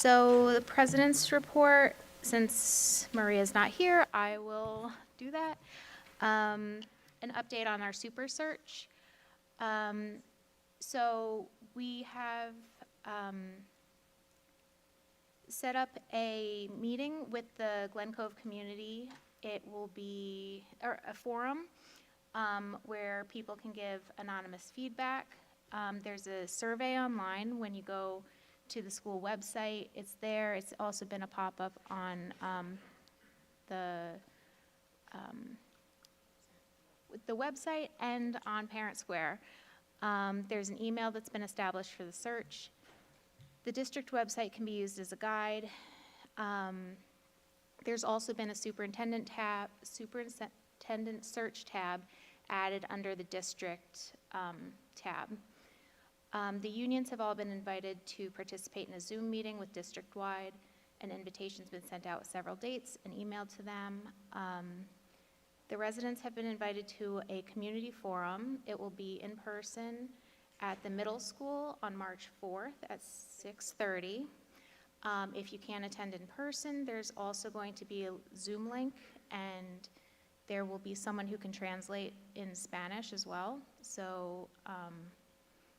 So the president's report, since Maria's not here, I will do that. An update on our super search. So we have set up a meeting with the Glen Cove community. It will be a forum where people can give anonymous feedback. There's a survey online when you go to the school website. It's there. It's also been a pop-up on the website and on Parent Square. There's an email that's been established for the search. The district website can be used as a guide. There's also been a superintendent search tab added under the district tab. The unions have all been invited to participate in a Zoom meeting with district-wide. An invitation's been sent out with several dates and emailed to them. The residents have been invited to a community forum. It will be in person at the middle school on March 4th at 6:30. If you can't attend in person, there's also going to be a Zoom link, and there will be someone who can translate in Spanish as well. So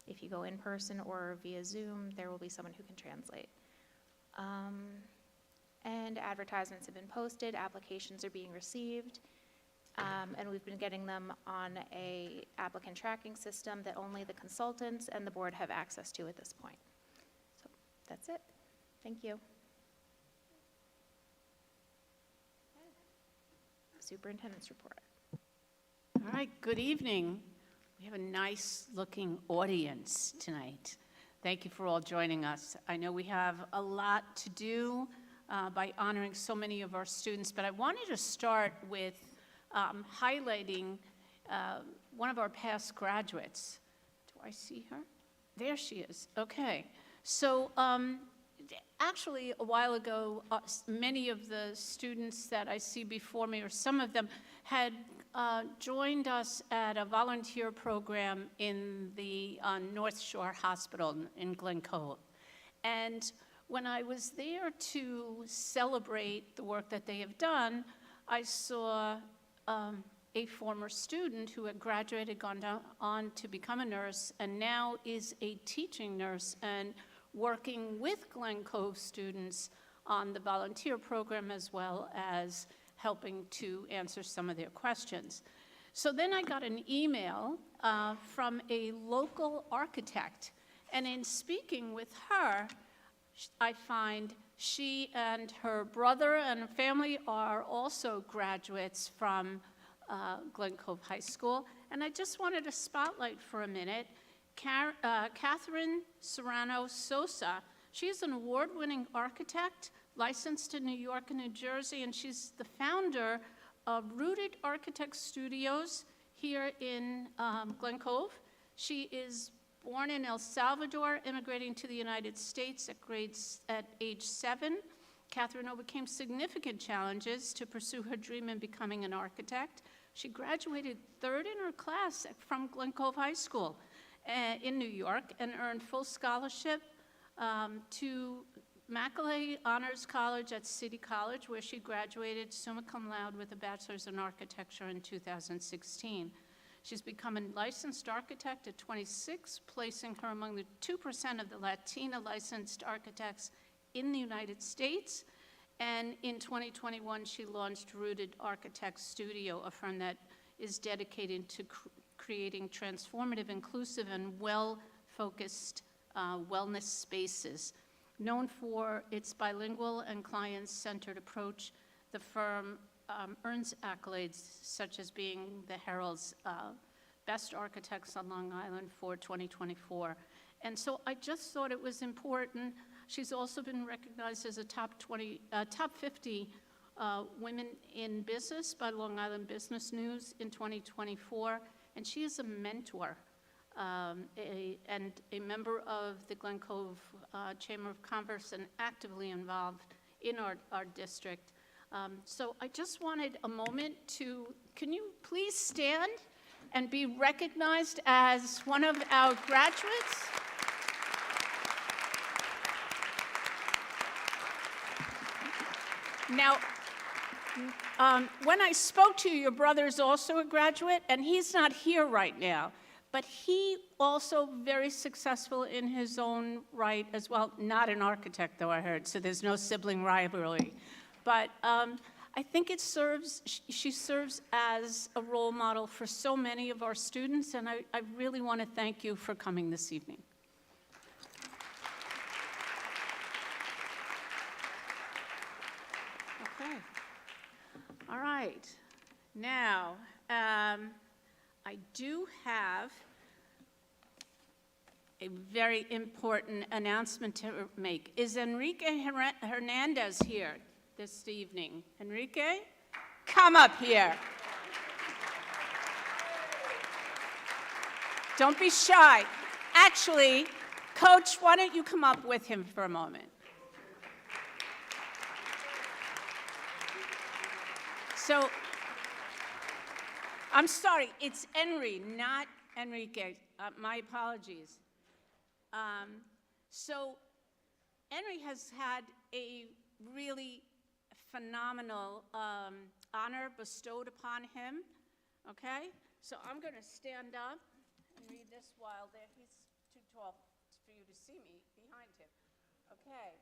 if you go in person or via Zoom, there will be someone who can translate. And advertisements have been posted, applications are being received, and we've been getting them on a applicant tracking system that only the consultants and the board have access to at this point. So that's it. Thank you. Superintendent's report. All right, good evening. We have a nice-looking audience tonight. Thank you for all joining us. I know we have a lot to do by honoring so many of our students, but I wanted to start with highlighting one of our past graduates. Do I see her? There she is. Okay. So actually, a while ago, many of the students that I see before me, or some of them, had joined us at a volunteer program in the North Shore Hospital in Glen Cove. And when I was there to celebrate the work that they have done, I saw a former student who had graduated, gone on to become a nurse, and now is a teaching nurse and working with Glen Cove students on the volunteer program, as well as helping to answer some of their questions. So then I got an email from a local architect, and in speaking with her, I find she and her brother and family are also graduates from Glen Cove High School, and I just wanted to spotlight for a minute Catherine Serrano Sosa. She is an award-winning architect, licensed in New York and New Jersey, and she's the founder of Rooted Architect Studios here in Glen Cove. She is born in El Salvador, immigrating to the United States at age 7. Catherine overcame significant challenges to pursue her dream in becoming an architect. She graduated 3rd in her class from Glen Cove High School in New York and earned full scholarship to Macaulay Honors College at City College, where she graduated summa cum laude with a bachelor's in architecture in 2016. She's become a licensed architect at 26, placing her among the 2% of the Latina licensed architects in the United States. And in 2021, she launched Rooted Architect Studio, a firm that is dedicated to creating transformative, inclusive, and well-focused wellness spaces. Known for its bilingual and client-centered approach, the firm earns accolades such as being the Herald's Best Architects on Long Island for 2024. And so I just thought it was important. She's also been recognized as a top 50 women in business by Long Island Business News in 2024. And she is a mentor and a member of the Glen Cove Chamber of Commerce and actively involved in our district. So I just wanted a moment can you please stand and be recognized as one of our graduates? Now, when I spoke to you, your brother is also a graduate, and he's not here right now. But he also very successful in his own right as well. Not an architect, though, I heard, so there's no sibling rivalry. But I think she serves as a role model for so many of our students, and I really want to thank you for coming this evening. Okay. All right. Now, I do have a very important announcement to make. Is Enrique Hernandez here this evening? Enrique, come up here. Don't be shy. Actually, Coach, why don't you come up with him for a moment? So, I'm sorry, it's Henry, not Enrique. My apologies. So, Henry has had a really phenomenal honor bestowed upon him, okay? So I'm going to stand up and read this while he's too tall for you to see me behind him, okay?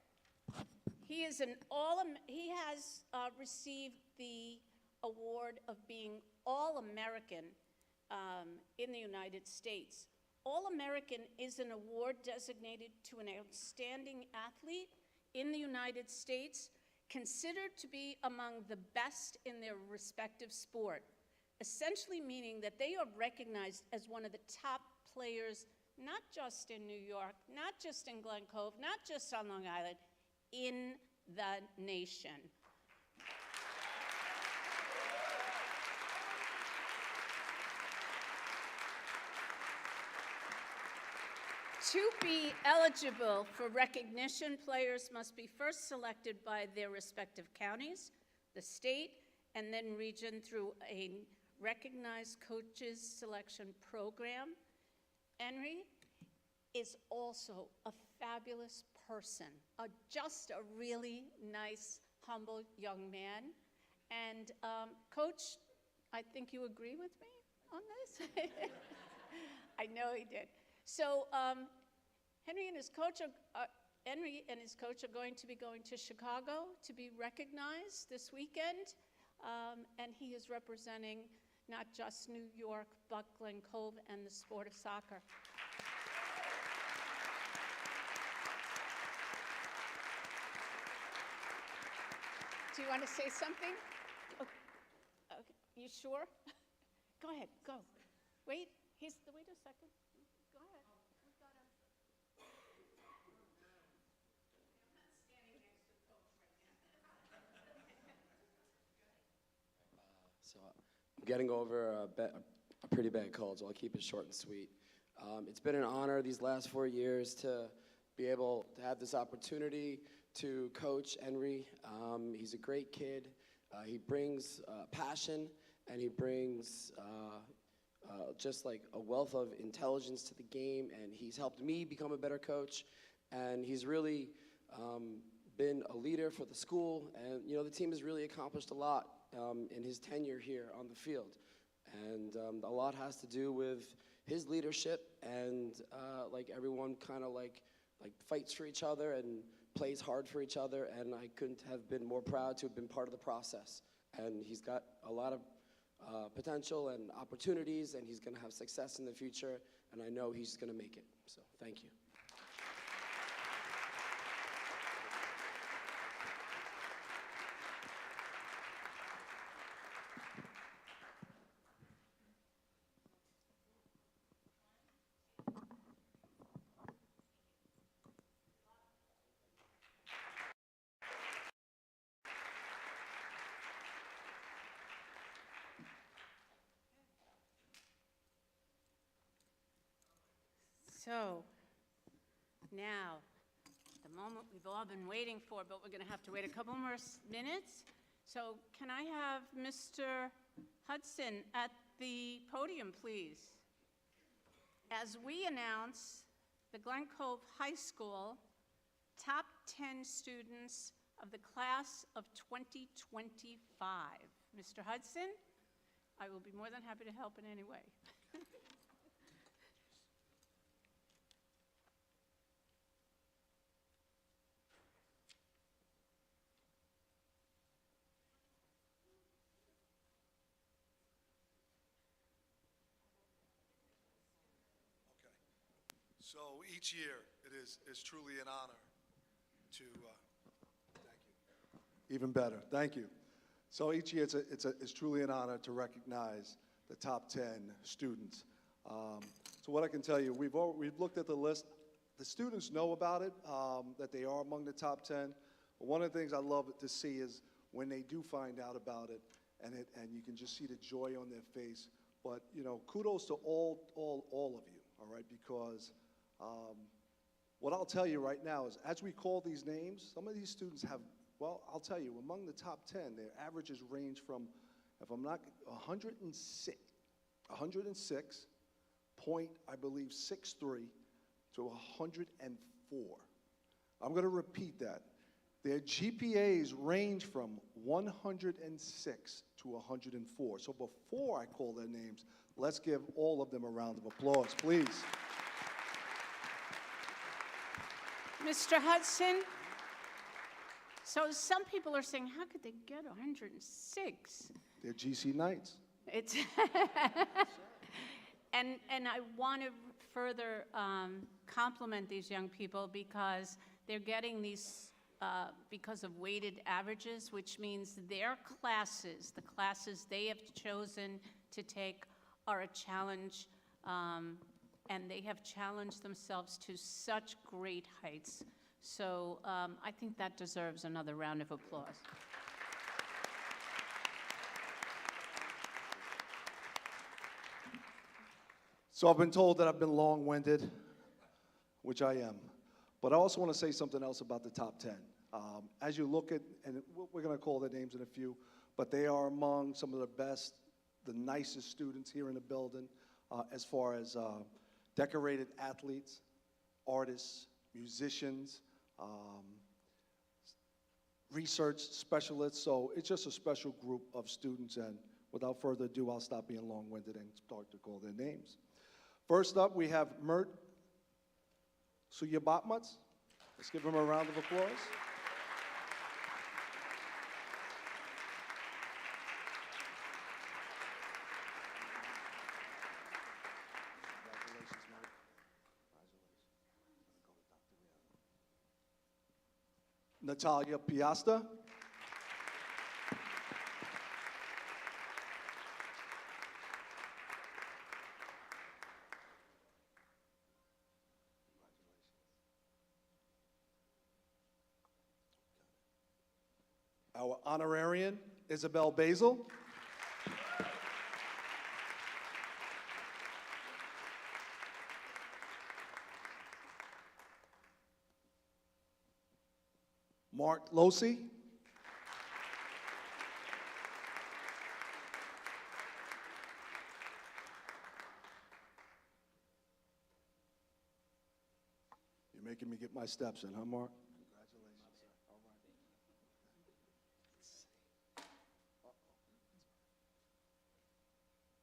He has received the award of being All-American in the United States. All-American is an award designated to an outstanding athlete in the United States, considered to be among the best in their respective sport, essentially meaning that they are recognized as one of the top players, not just in New York, not just in Glen Cove, not just on Long Island, in the nation. To be eligible for recognition, players must be first selected by their respective counties, the state, and then region through a recognized coaches selection program. Henry is also a fabulous person, just a really nice, humble young man. And Coach, I think you agree with me on this? I know he did. So Henry and his coach are going to be going to Chicago to be recognized this weekend, and he is representing not just New York, but Glen Cove and the sport of soccer. Do you want to say something? Okay. You sure? Go ahead, go. Wait a second. Go ahead. So I'm getting over a pretty bad cold, so I'll keep it short and sweet. It's been an honor these last 4 years to be able to have this opportunity to coach Henry. He's a great kid. He brings passion, and he brings just like a wealth of intelligence to the game, and he's helped me become a better coach, and he's really been a leader for the school, and the team has really accomplished a lot in his tenure here on the field, and a lot has to do with his leadership, and like everyone kind of like fights for each other and plays hard for each other, and I couldn't have been more proud to have been part of the process. And he's got a lot of potential and opportunities, and he's going to have success in the future, and I know he's going to make it. So thank you. So, now, the moment we've all been waiting for, but we're going to have to wait a couple more minutes. So, can I have Mr. Hudson at the podium, please? As we announce the Glen Cove High School top 10 students of the class of 2025. Mr. Hudson, I will be more than happy to help in any way. Okay. So each year, it is truly an honor to, thank you. Even better, thank you. So each year, it's truly an honor to recognize the top 10 students. So what I can tell you, we've looked at the list. The students know about it, that they are among the top 10. But one of the things I love to see is when they do find out about it, and you can just see the joy on their face. But, you know, kudos to all of you, all right? Because what I'll tell you right now is as we call these names, some of these students have, well, I'll tell you, among the top 10, their averages range from, if I'm not, 106 point, I believe, 6.3 to 104. I'm going to repeat that. Their GPAs range from 106 to 104. So before I call their names, let's give all of them a round of applause, please. Mr. Hudson, so some people are saying, how could they get 106? They're GC Knights. It's and I want to further compliment these young people because they're getting these because of weighted averages, which means their classes, the classes they have chosen to take, are a challenge, and they have challenged themselves to such great heights. So I think that deserves another round of applause. So I've been told that I've been long-winded, which I am. But I also want to say something else about the top 10. As you look at, and we're going to call their names in a few, but they are among some of the best, the nicest students here in the building, as far as decorated athletes, artists, musicians, research specialists. So it's just a special group of students, and without further ado, I'll stop being long-winded and start to call their names. First up, we have Mert Suyabatmats. Let's give him a round of applause. Congratulations, Mert. Natalia Piasta. Our honorarian, Isabel Basil. Mark Losi. You're making me get my steps in, huh, Mark? Congratulations, sir. All right.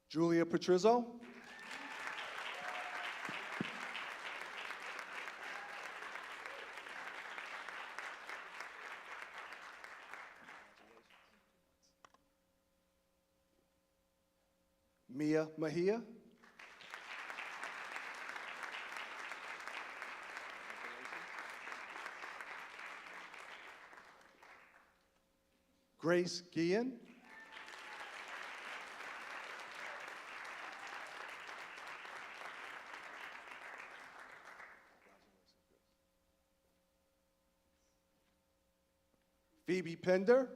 Julia Patrizzo. Mia Mahia. Grace Guillen. Phoebe Pender.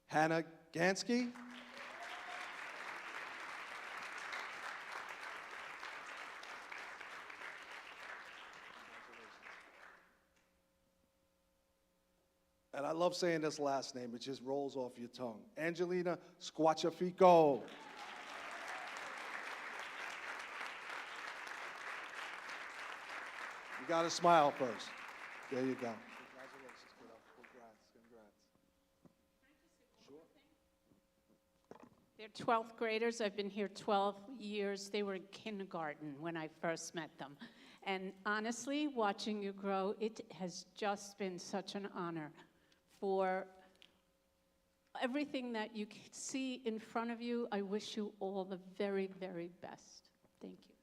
Hannah Gansky. And I love saying this last name. It just rolls off your tongue. Angelina Squachafico. You got to smile first. There you go. Congratulations, kiddo. Congrats. They're 12th graders. I've been here 12 years. They were in kindergarten when I first met them. And honestly, watching you grow, it has just been such an honor for everything that you can see in front of you. I wish you all the very, very best. Thank you.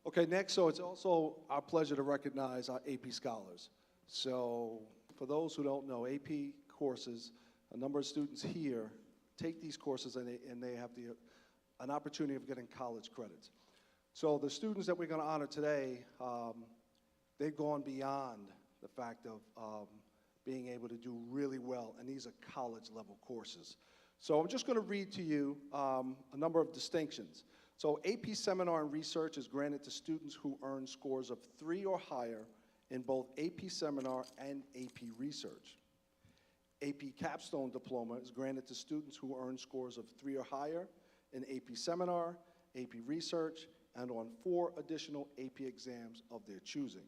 Okay, next, so it's also our pleasure to recognize our AP scholars. So for those who don't know, AP courses, a number of students here take these courses and they have an opportunity of getting college credits. So the students that we're going to honor today, they've gone beyond the fact of being able to do really well, and these are college level courses. So I'm just going to read to you a number of distinctions. So AP Seminar and Research is granted to students who earn scores of 3 or higher in both AP Seminar and AP Research. AP Capstone Diploma is granted to students who earn scores of 3 or higher in AP Seminar, AP Research, and on 4 additional AP exams of their choosing.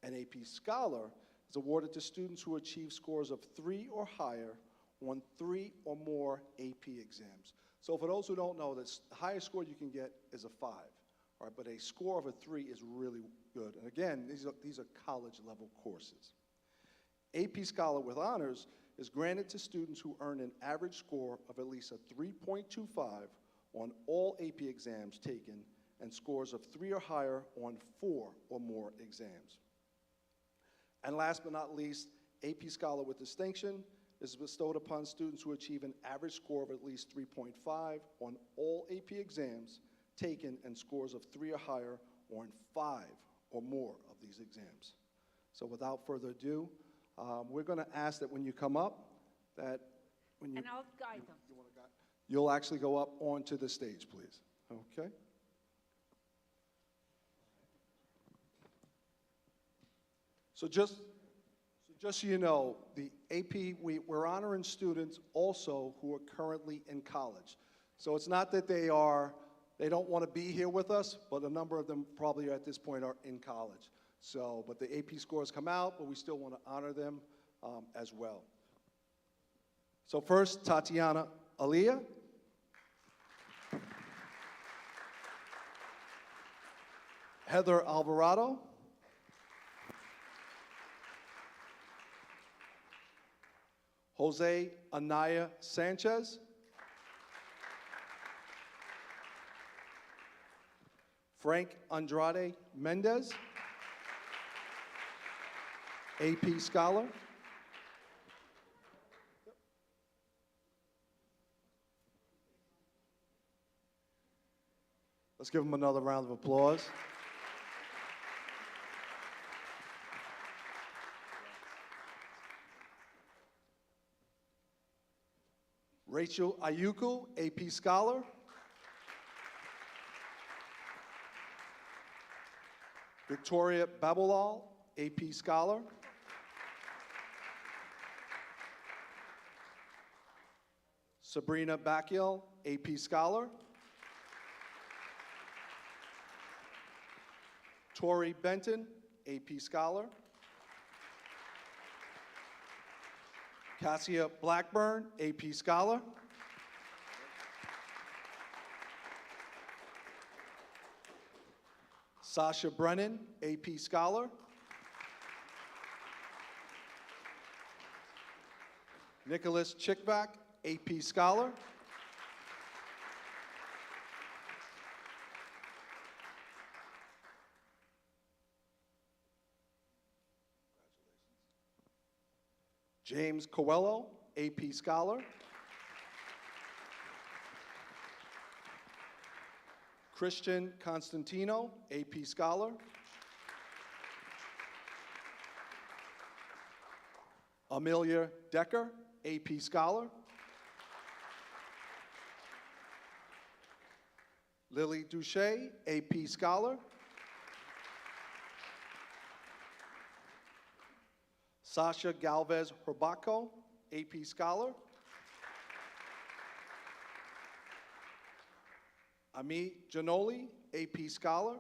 An AP Scholar is awarded to students who achieve scores of 3 or higher on 3 or more AP exams. So for those who don't know, the highest score you can get is a 5, all right, but a score of a 3 is really good. And again, these are college level courses. AP Scholar with Honors is granted to students who earn an average score of at least a 3.25 on all AP exams taken and scores of 3 or higher on 4 or more exams. And last but not least, AP Scholar with Distinction is bestowed upon students who achieve an average score of at least 3.5 on all AP exams taken and scores of 3 or higher on 5 or more of these exams. So without further ado, we're going to ask that when you come up, that when you... And I'll guide them. You'll actually go up onto the stage, please. Okay? So just so you know, the AP, we're honoring students also who are currently in college. So it's not that they don't want to be here with us, but a number of them probably at this point are in college. So, but the AP scores come out, but we still want to honor them as well. So first, Tatiana Aliyah. Heather Alvarado. Jose Anaya Sanchez. Frank Andrade Mendez. AP Scholar. Let's give him another round of applause. Rachel Ayuku, AP Scholar. Victoria Babalal, AP Scholar. Sabrina Bacchiel, AP Scholar. Tori Benton, AP Scholar. Cassia Blackburn, AP Scholar. Sasha Brennan, AP Scholar. Nicholas Chickback, AP Scholar. James Coelho, AP Scholar. Christian Constantino, AP Scholar. Amelia Decker, AP Scholar. Lily Duche, AP Scholar. Sasha Galvez Herbaco, AP Scholar. Amit Janoli, AP Scholar.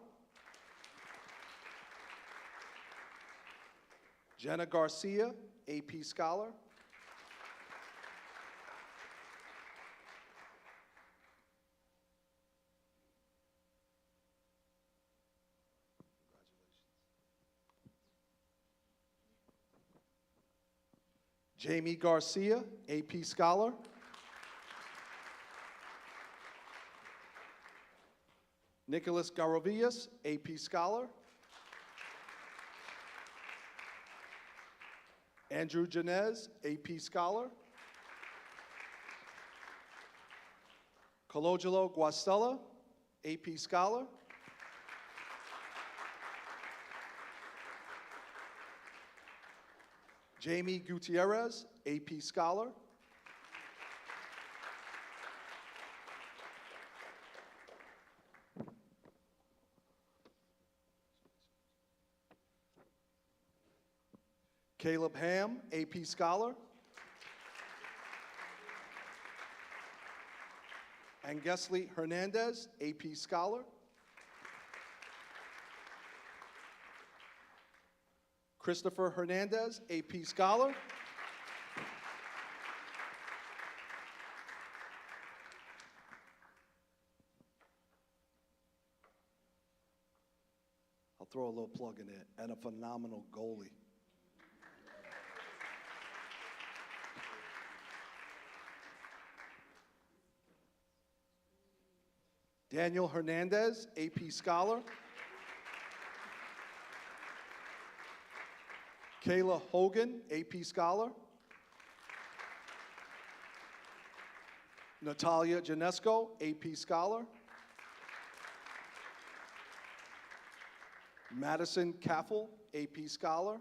Jenna Garcia, AP Scholar. Jamie Garcia, AP Scholar. Nicholas Garavillas, AP Scholar. Andrew Janez, AP Scholar. Colangelo Guastella, AP Scholar. Jamie Gutierrez, AP Scholar. Caleb Ham, AP Scholar. Angesley Hernandez, AP Scholar. Christopher Hernandez, AP Scholar. I'll throw a little plug in it, and a phenomenal goalie. Daniel Hernandez, AP Scholar. Kayla Hogan, AP Scholar. Natalia Janesco, AP Scholar. Madison Caffel, AP Scholar.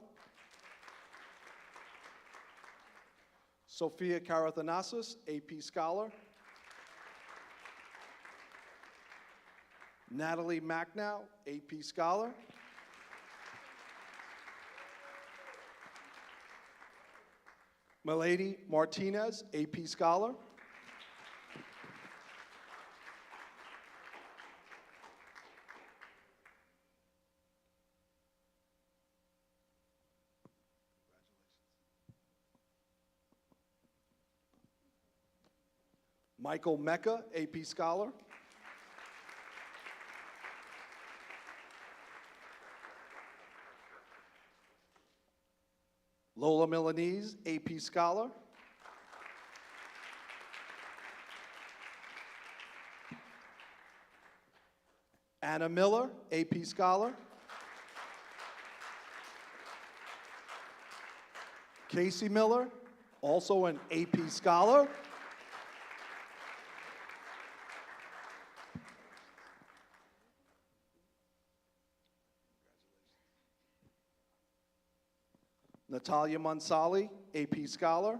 Sophia Karathanasis, AP Scholar. Natalie Macnow, AP Scholar. Milady Martinez, AP Scholar. Michael Mecca, AP Scholar. Lola Milanese, AP Scholar. Anna Miller, AP Scholar. Casey Miller, also an AP Scholar. Natalia Mansali, AP Scholar.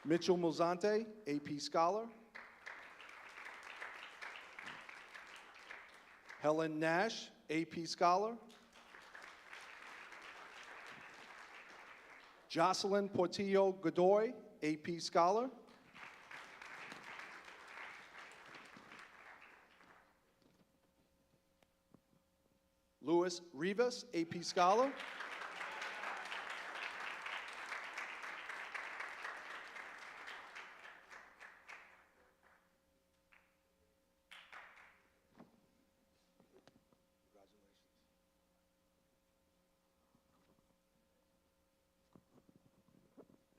Mitchell Mozante, AP Scholar. Helen Nash, AP Scholar. Jocelyn Portillo Godoy, AP Scholar. Luis Rivas, AP Scholar.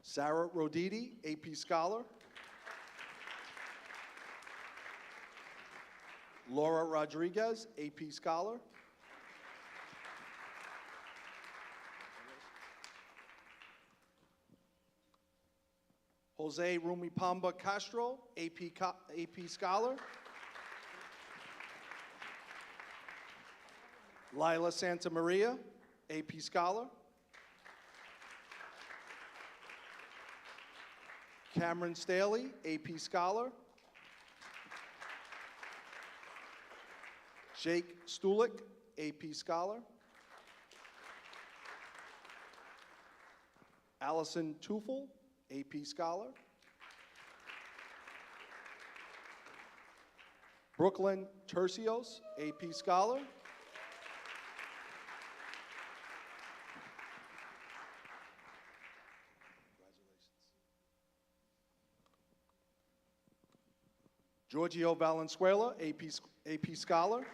Sarah Roditi, AP Scholar. Laura Rodriguez, AP Scholar. Jose Rumipamba Castro, AP Scholar. Lila Santa Maria, AP Scholar. Cameron Staley, AP Scholar. Jake Stulik, AP Scholar. Allison Tufel, AP Scholar. Brooklyn Tercios, AP Scholar. Giorgio Valenzuela, AP Scholar.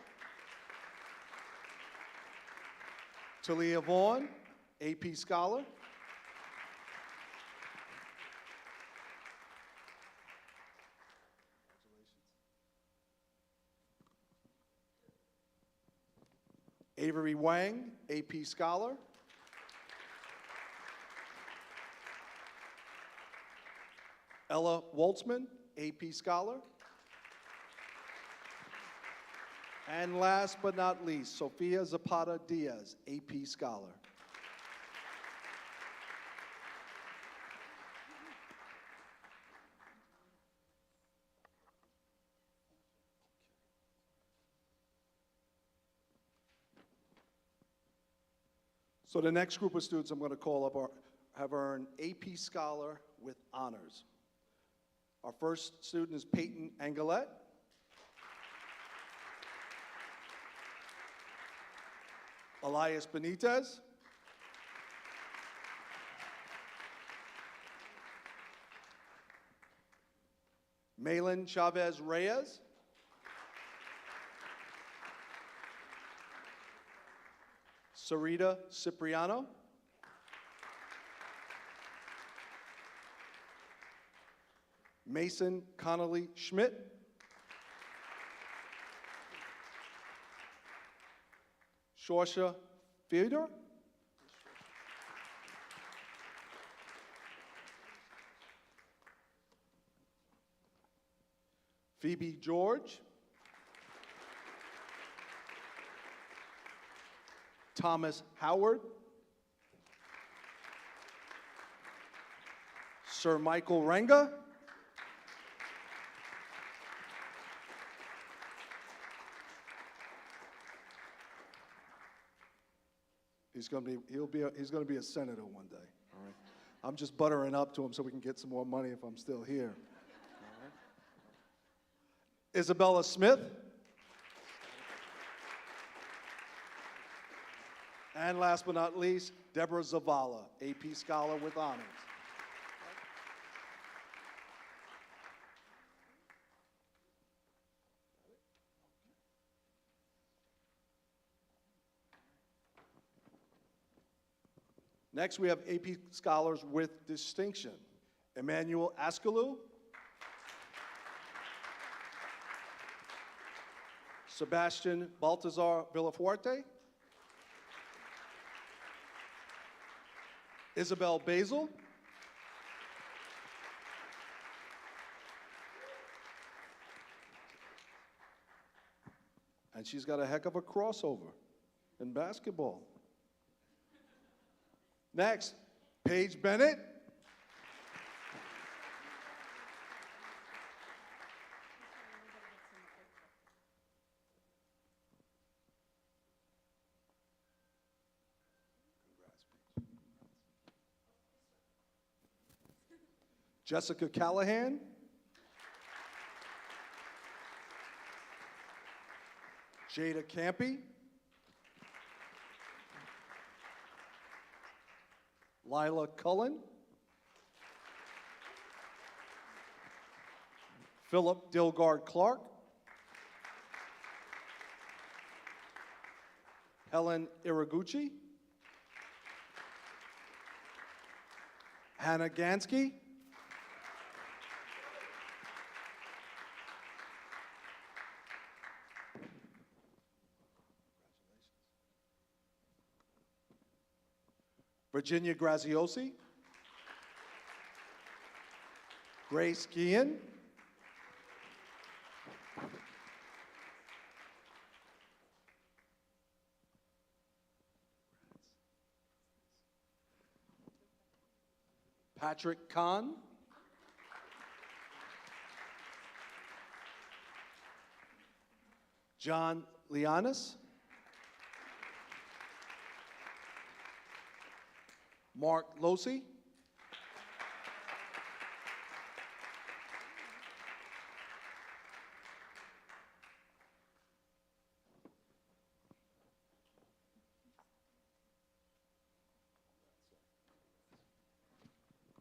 Talia Vaughn, AP Scholar. Avery Wang, AP Scholar. Ella Waltzman, AP Scholar. And last but not least, Sofia Zapata Diaz, AP Scholar. So the next group of students I'm going to call up have earned AP Scholar with honors. Our first student is Peyton Angelette. Elias Benitez. Malin Chavez Reyes. Sarita Cipriano. Mason Connolly Schmidt. Shorsha Fedor. Phoebe George. Thomas Howard. Sir Michael Renga. He's going to be a senator one day, all right? I'm just buttering up to him so we can get some more money if I'm still here. All right? Isabella Smith. And last but not least, Deborah Zavala, AP Scholar with honors. Next, we have AP Scholars with distinction. Emmanuel Ascalou. Sebastian Baltazar Villafuerte. Isabel Basil. And she's got a heck of a crossover in basketball. Next, Paige Bennett. Jessica Callahan. Jada Campy. Lila Cullen. Philip Dilgard Clark. Helen Iraguchi. Hannah Gansky. Virginia Graziosi. Grace Guillen. Patrick Kahn. John Lianis. Mark Losi.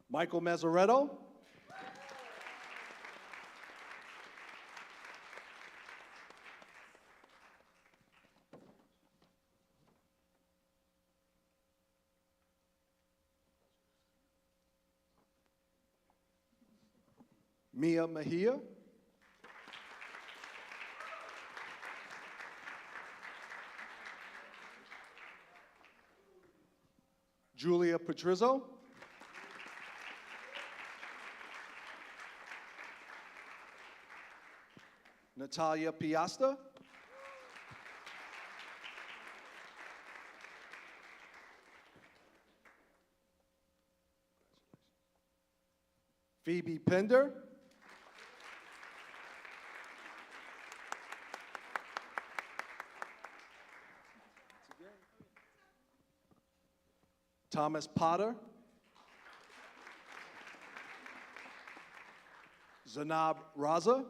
Michael Mazzaretto. Mia Mejia. Julia Patrizzo. Natalia Piasta. Phoebe Pender. Thomas Potter. Zanab Raza.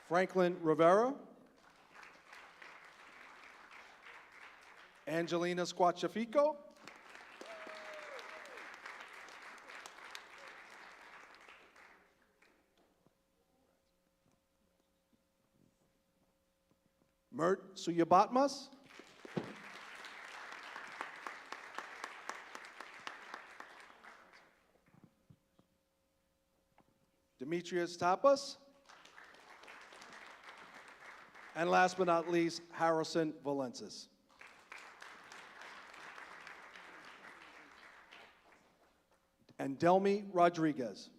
Franklin Rivera. Angelina Squachafico. Mert Suyabatmas. Demetrius Tapas. And last but not least, Harrison Valensis. And Delmi Rodriguez.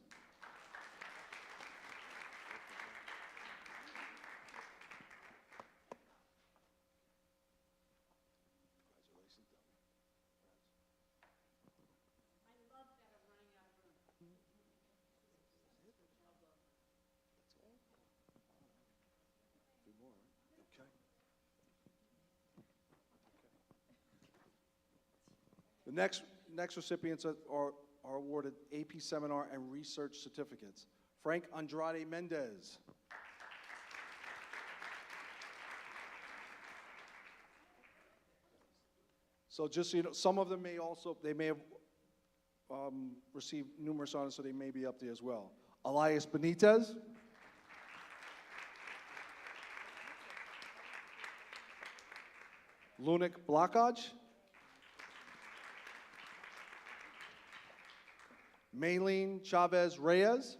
The next recipients are awarded AP Seminar and Research Certificates. Frank Andrade Mendez. So just so you know, some of them may have received numerous honors, so they may be up there as well. Elias Benitez. Lunik Blakaj. Maylene Chavez Reyes.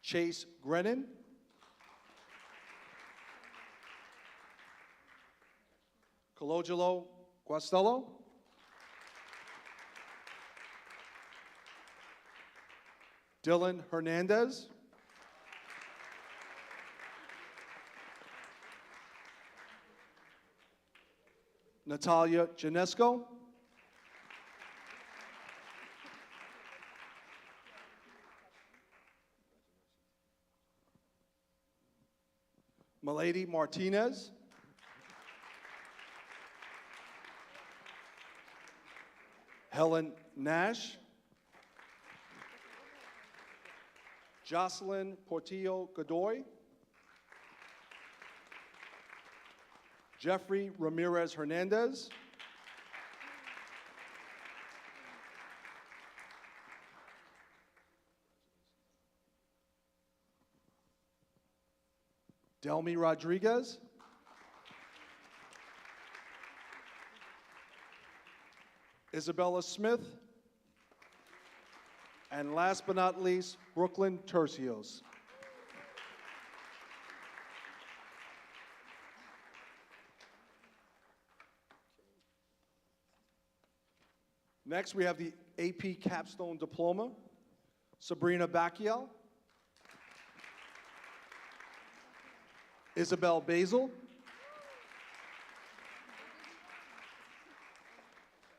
Chase Grennan. Colangelo Guastello. Dylan Hernandez. Natalia Janesco. Milady Martinez. Helen Nash, Jocelyn Portillo Godoy, Jeffrey Ramirez Hernandez, Delmi Rodriguez, Isabella Smith, and last but not least, Brooklyn Tercios. Next, we have the AP Capstone Diploma, Sabrina Bacchiel, Isabel Basil,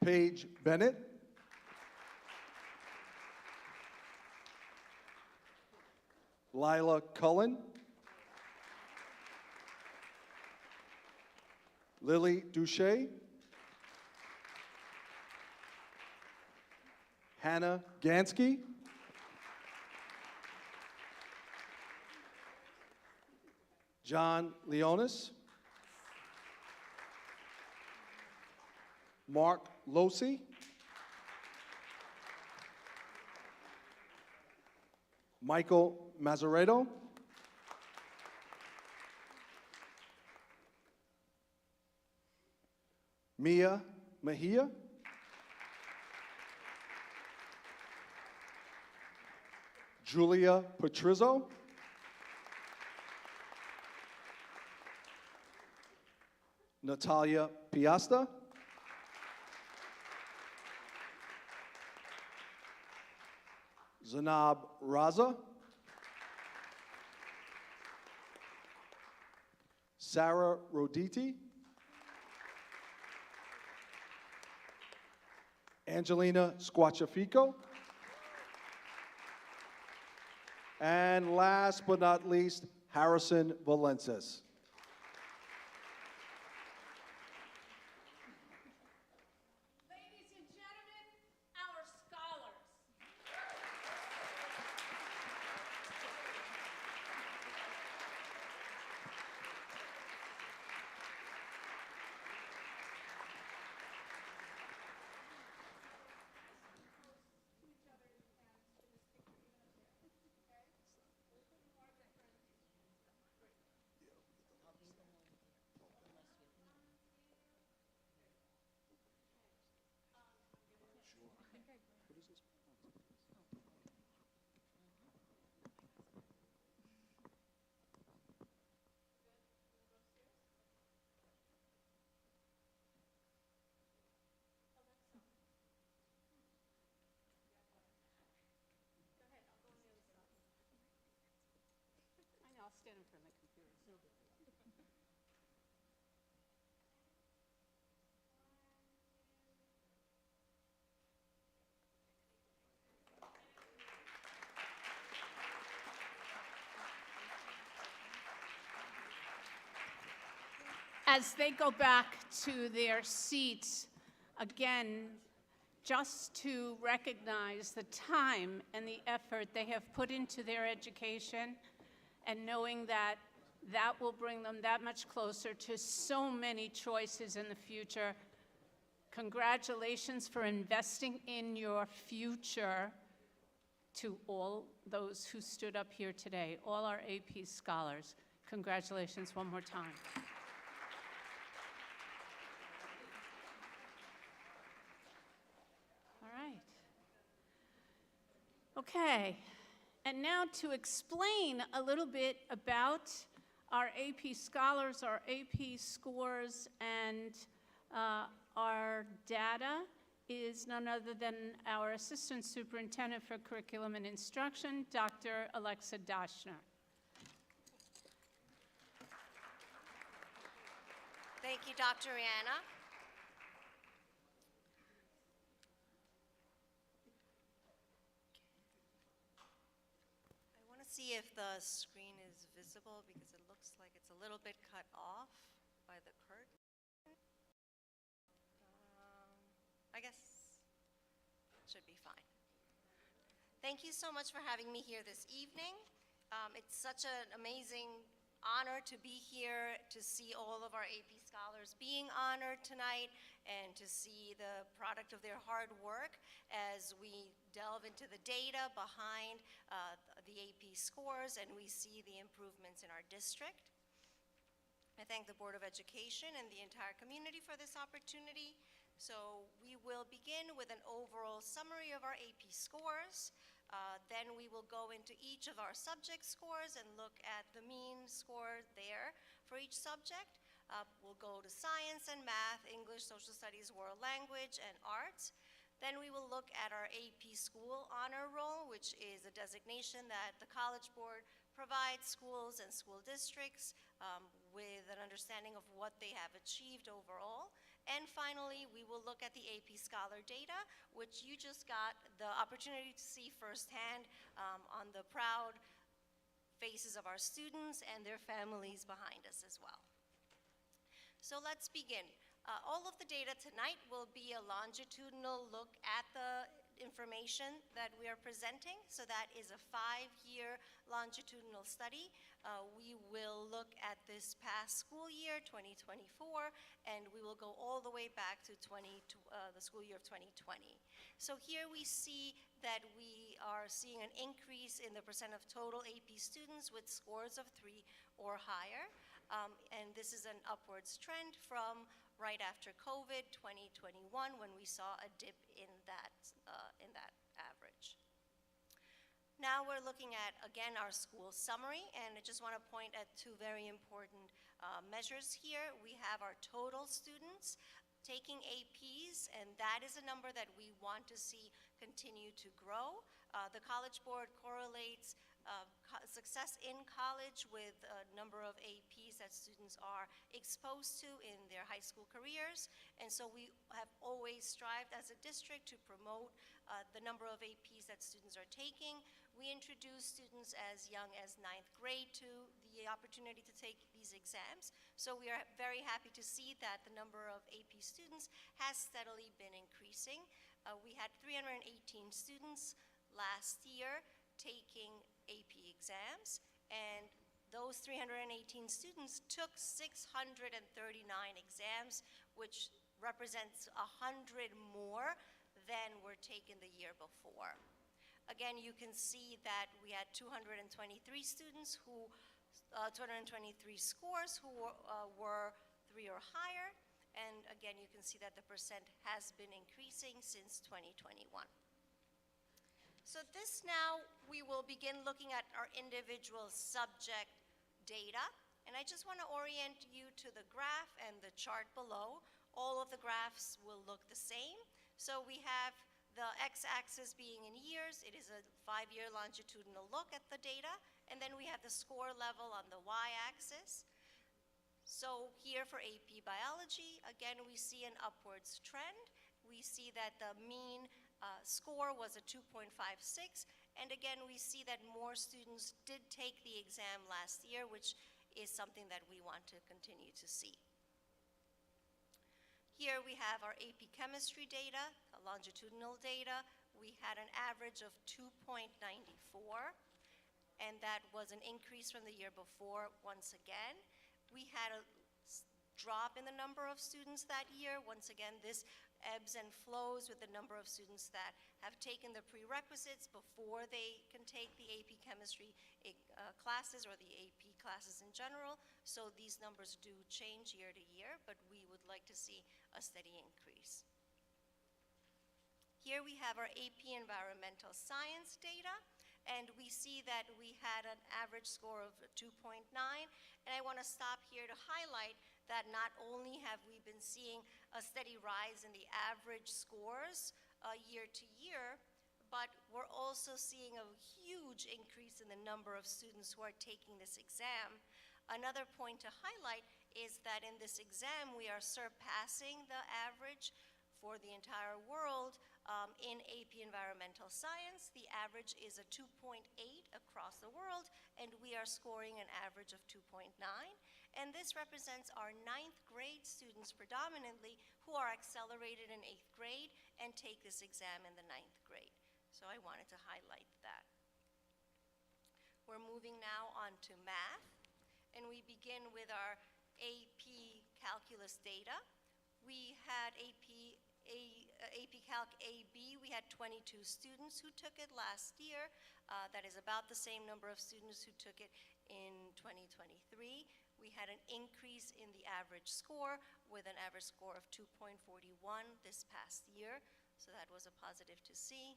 Paige Bennett, Lila Cullen, Lily Duche, Hannah Gansky, John Leonis, Mark Losi, Michael Mazzaretto, Mia Mejia, Julia Patrizzo, Natalia Piasta, Zanab Raza, Sarah Roditi, Angelina Squachafico, and last but not least, Harrison Valences. Ladies and gentlemen, our scholars. I know, I'll stand in front of the computer. As they go back to their seats, again, just to recognize the time and the effort they have put into their education, and knowing that that will bring them that much closer to so many choices in the future. Congratulations for investing in your future to all those who stood up here today, all our AP scholars. Congratulations one more time. All right. Okay. And now to explain a little bit about our AP scholars, our AP scores, and our data is none other than our Assistant Superintendent for Curriculum and Instruction, Dr. Alexa Doshner. Thank you, Dr. Rihanna. I want to see if the screen is visible because it looks like it's a little bit cut off by the curtain. I guess Should be fine. Thank you so much for having me here this evening. It's such an amazing honor to be here, to see all of our AP scholars being honored tonight, and to see the product of their hard work as we delve into the data behind the AP scores and we see the improvements in our district. I thank the Board of Education and the entire community for this opportunity. So we will begin with an overall summary of our AP scores. Then we will go into each of our subject scores and look at the mean score there for each subject. We'll go to science and math, English, social studies, world language, and arts. Then we will look at our AP School Honor Roll, which is a designation that the College Board provides schools and school districts with an understanding of what they have achieved overall. And finally, we will look at the AP Scholar data, which you just got the opportunity to see firsthand on the proud faces of our students and their families behind us as well. So let's begin. All of the data tonight will be a longitudinal look at the information that we are presenting. So that is a 5-year longitudinal study. We will look at this past school year, 2024, and we will go all the way back to the school year of 2020. So here we see that we are seeing an increase in the percent of total AP students with scores of 3 or higher. And this is an upwards trend from right after COVID, 2021, when we saw a dip in that average. Now we're looking at, again, our school summary, and I just want to point at 2 very important measures here. We have our total students taking APs, and that is a number that we want to see continue to grow. The College Board correlates success in college with a number of APs that students are exposed to in their high school careers. And so we have always strived as a district to promote the number of APs that students are taking. We introduce students as young as 9th grade to the opportunity to take these exams. So we are very happy to see that the number of AP students has steadily been increasing. We had 318 students last year taking AP exams, and those 318 students took 639 exams, which represents 100 more than were taken the year before. Again, you can see that we had 223 students who, 223 scores who were 3 or higher, and again, you can see that the percent has been increasing since 2021. So this now, we will begin looking at our individual subject data. And I just want to orient you to the graph and the chart below. All of the graphs will look the same. So we have the x-axis being in years. It is a 5-year longitudinal look at the data. And then we have the score level on the y-axis. So here for AP Biology, again, we see an upwards trend. We see that the mean score was a 2.56, and again we see that more students did take the exam last year, which is something that we want to continue to see. Here we have our AP Chemistry data, longitudinal data. We had an average of 2.94, and that was an increase from the year before once again. We had a drop in the number of students that year. Once again, this ebbs and flows with the number of students that have taken the prerequisites before they can take the AP Chemistry classes or the AP classes in general. So these numbers do change year to year, but we would like to see a steady increase. Here we have our AP Environmental Science data, and we see that we had an average score of 2.9, and I want to stop here to highlight that not only have we been seeing a steady rise in the average scores year to year, but we're also seeing a huge increase in the number of students who are taking this exam. Another point to highlight is that in this exam, we are surpassing the average for the entire world. In AP Environmental Science, the average is a 2.8 across the world, and we are scoring an average of 2.9. And this represents our 9th grade students predominantly who are accelerated in 8th grade and take this exam in the 9th grade. So I wanted to highlight that. We're moving now on to math, and we begin with our AP Calculus data. We had AP Calc AB, we had 22 students who took it last year. That is about the same number of students who took it in 2023. We had an increase in the average score with an average score of 2.41 this past year, so that was a positive to see.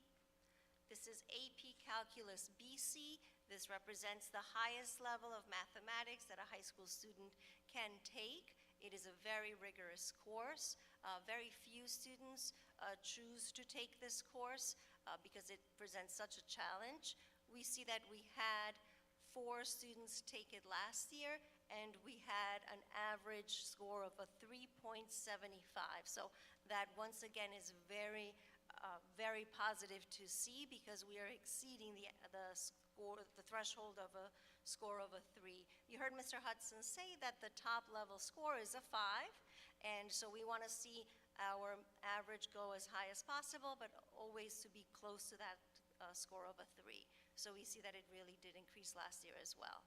This is AP Calculus BC. This represents the highest level of mathematics that a high school student can take. It is a very rigorous course. Very few students choose to take this course because it presents such a challenge. We see that we had 4 students take it last year, and we had an average score of a 3.75. So that once again is very positive to see because we are exceeding the threshold of a score of a 3. You heard Mr. Hudson say that the top level score is a 5, and so we want to see our average go as high as possible, but always to be close to that score of a 3. So we see that it really did increase last year as well.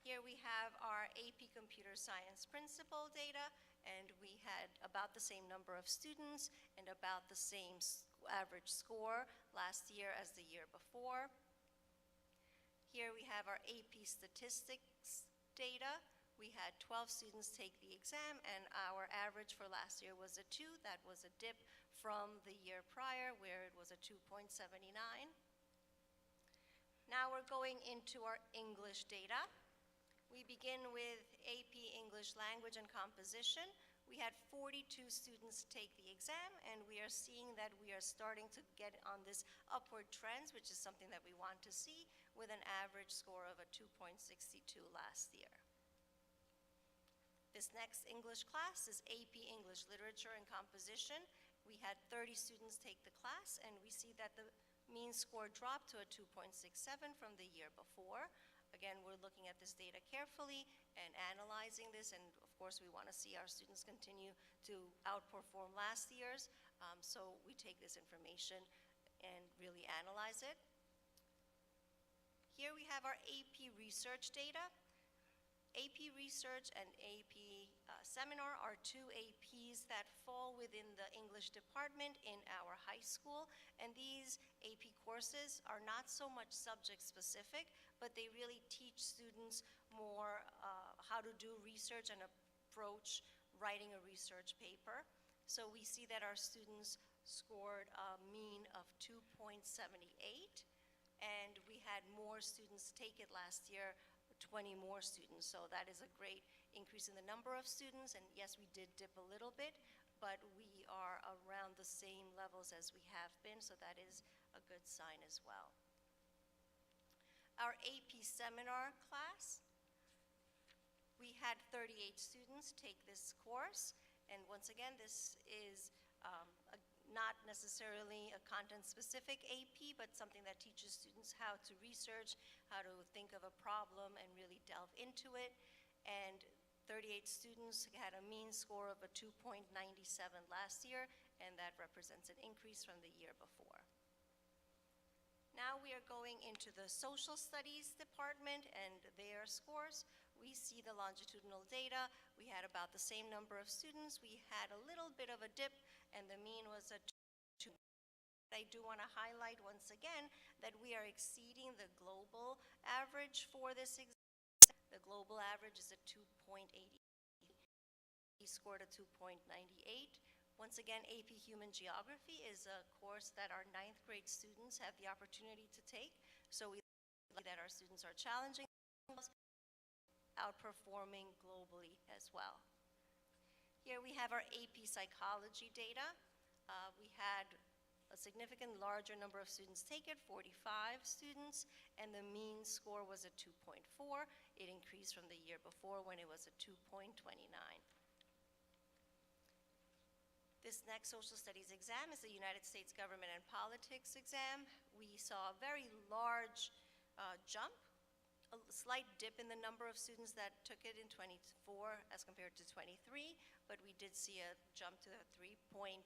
Here we have our AP Computer Science principal data, and we had about the same number of students and about the same average score last year as the year before. Here we have our AP Statistics data. We had 12 students take the exam, and our average for last year was a 2. That was a dip from the year prior, where it was a 2.79. Now we're going into our English data. We begin with AP English Language and Composition. We had 42 students take the exam, and we are seeing that we are starting to get on this upward trend, which is something that we want to see, with an average score of a 2.62 last year. This next English class is AP English Literature and Composition. We had 30 students take the class, and we see that the mean score dropped to a 2.67 from the year before. Again, we're looking at this data carefully and analyzing this, and of course we want to see our students continue to outperform last year's, so we take this information and really analyze it. Here we have our AP Research data. AP Research and AP Seminar are 2 APs that fall within the English department in our high school, and these AP courses are not so much subject specific, but they really teach students more how to do research and approach writing a research paper. So we see that our students scored a mean of 2.78, and we had more students take it last year, 20 more students, so that is a great increase in the number of students, and yes, we did dip a little bit, but we are around the same levels as we have been, so that is a good sign as well. Our AP Seminar class, we had 38 students take this course, and once again, this is not necessarily a content-specific AP, but something that teaches students how to research, how to think of a problem and really delve into it. And 38 students had a mean score of a 2.97 last year, and that represents an increase from the year before. Now we are going into the Social Studies department and their scores. We see the longitudinal data. We had about the same number of students. We had a little bit of a dip, and the mean was a 2. I do want to highlight once again that we are exceeding the global average for this exam. The global average is a 2.80. We scored a 2.98. Once again, AP Human Geography is a course that our 9th grade students have the opportunity to take. So we see that our students are challenging themselves, outperforming globally as well. Here we have our AP Psychology data. We had a significant larger number of students take it, 45 students, and the mean score was a 2.4. It increased from the year before when it was a 2.29. This next social studies exam is the United States Government and Politics exam. We saw a very large jump a slight dip in the number of students that took it in '24 as compared to '23, but we did see a jump to 3.44,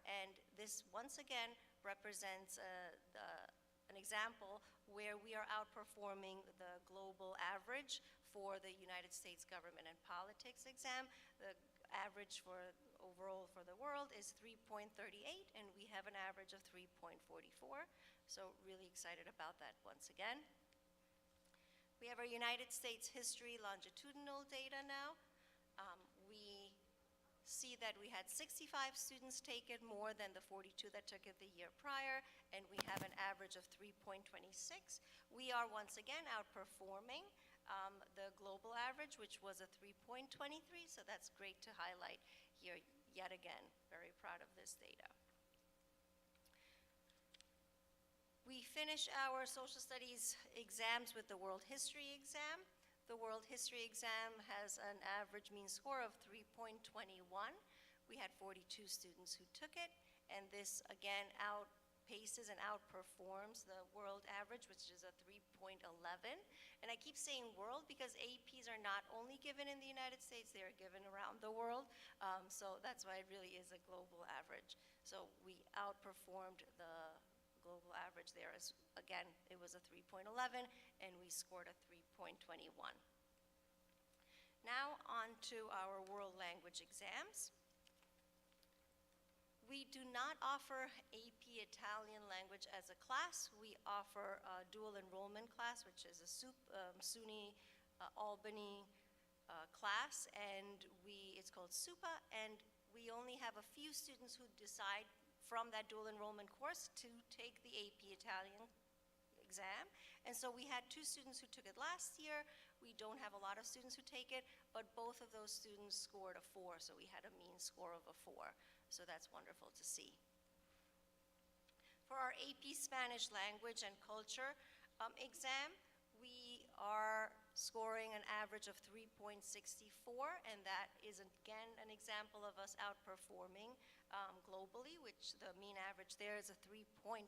and this once again represents an example where we are outperforming the global average for the United States Government and Politics exam. The average for overall for the world is 3.38, and we have an average of 3.44, so really excited about that once again. We have our United States history longitudinal data now. We see that we had 65 students take it, more than the 42 that took it the year prior, and we have an average of 3.26. We are once again outperforming the global average, which was a 3.23, so that's great to highlight here yet again. Very proud of this data. We finish our social studies exams with the world history exam. The world history exam has an average mean score of 3.21. We had 42 students who took it, and this again outpaces and outperforms the world average, which is a 3.11. And I keep saying world because APs are not only given in the United States, they are given around the world. So that's why it really is a global average. So we outperformed the global average there. Again, it was a 3.11, and we scored a 3.21. Now on to our world language exams. We do not offer AP Italian language as a class. We offer a dual enrollment class, which is a SUNY Albany class, and it's called SUPA, and we only have a few students who decide from that dual enrollment course to take the AP Italian exam. And so we had 2 students who took it last year. We don't have a lot of students who take it, but both of those students scored a 4, so we had a mean score of a 4. So that's wonderful to see. For our AP Spanish Language and Culture exam, we are scoring an average of 3.64, and that is again an example of us outperforming globally, which the mean average there is a 3.54.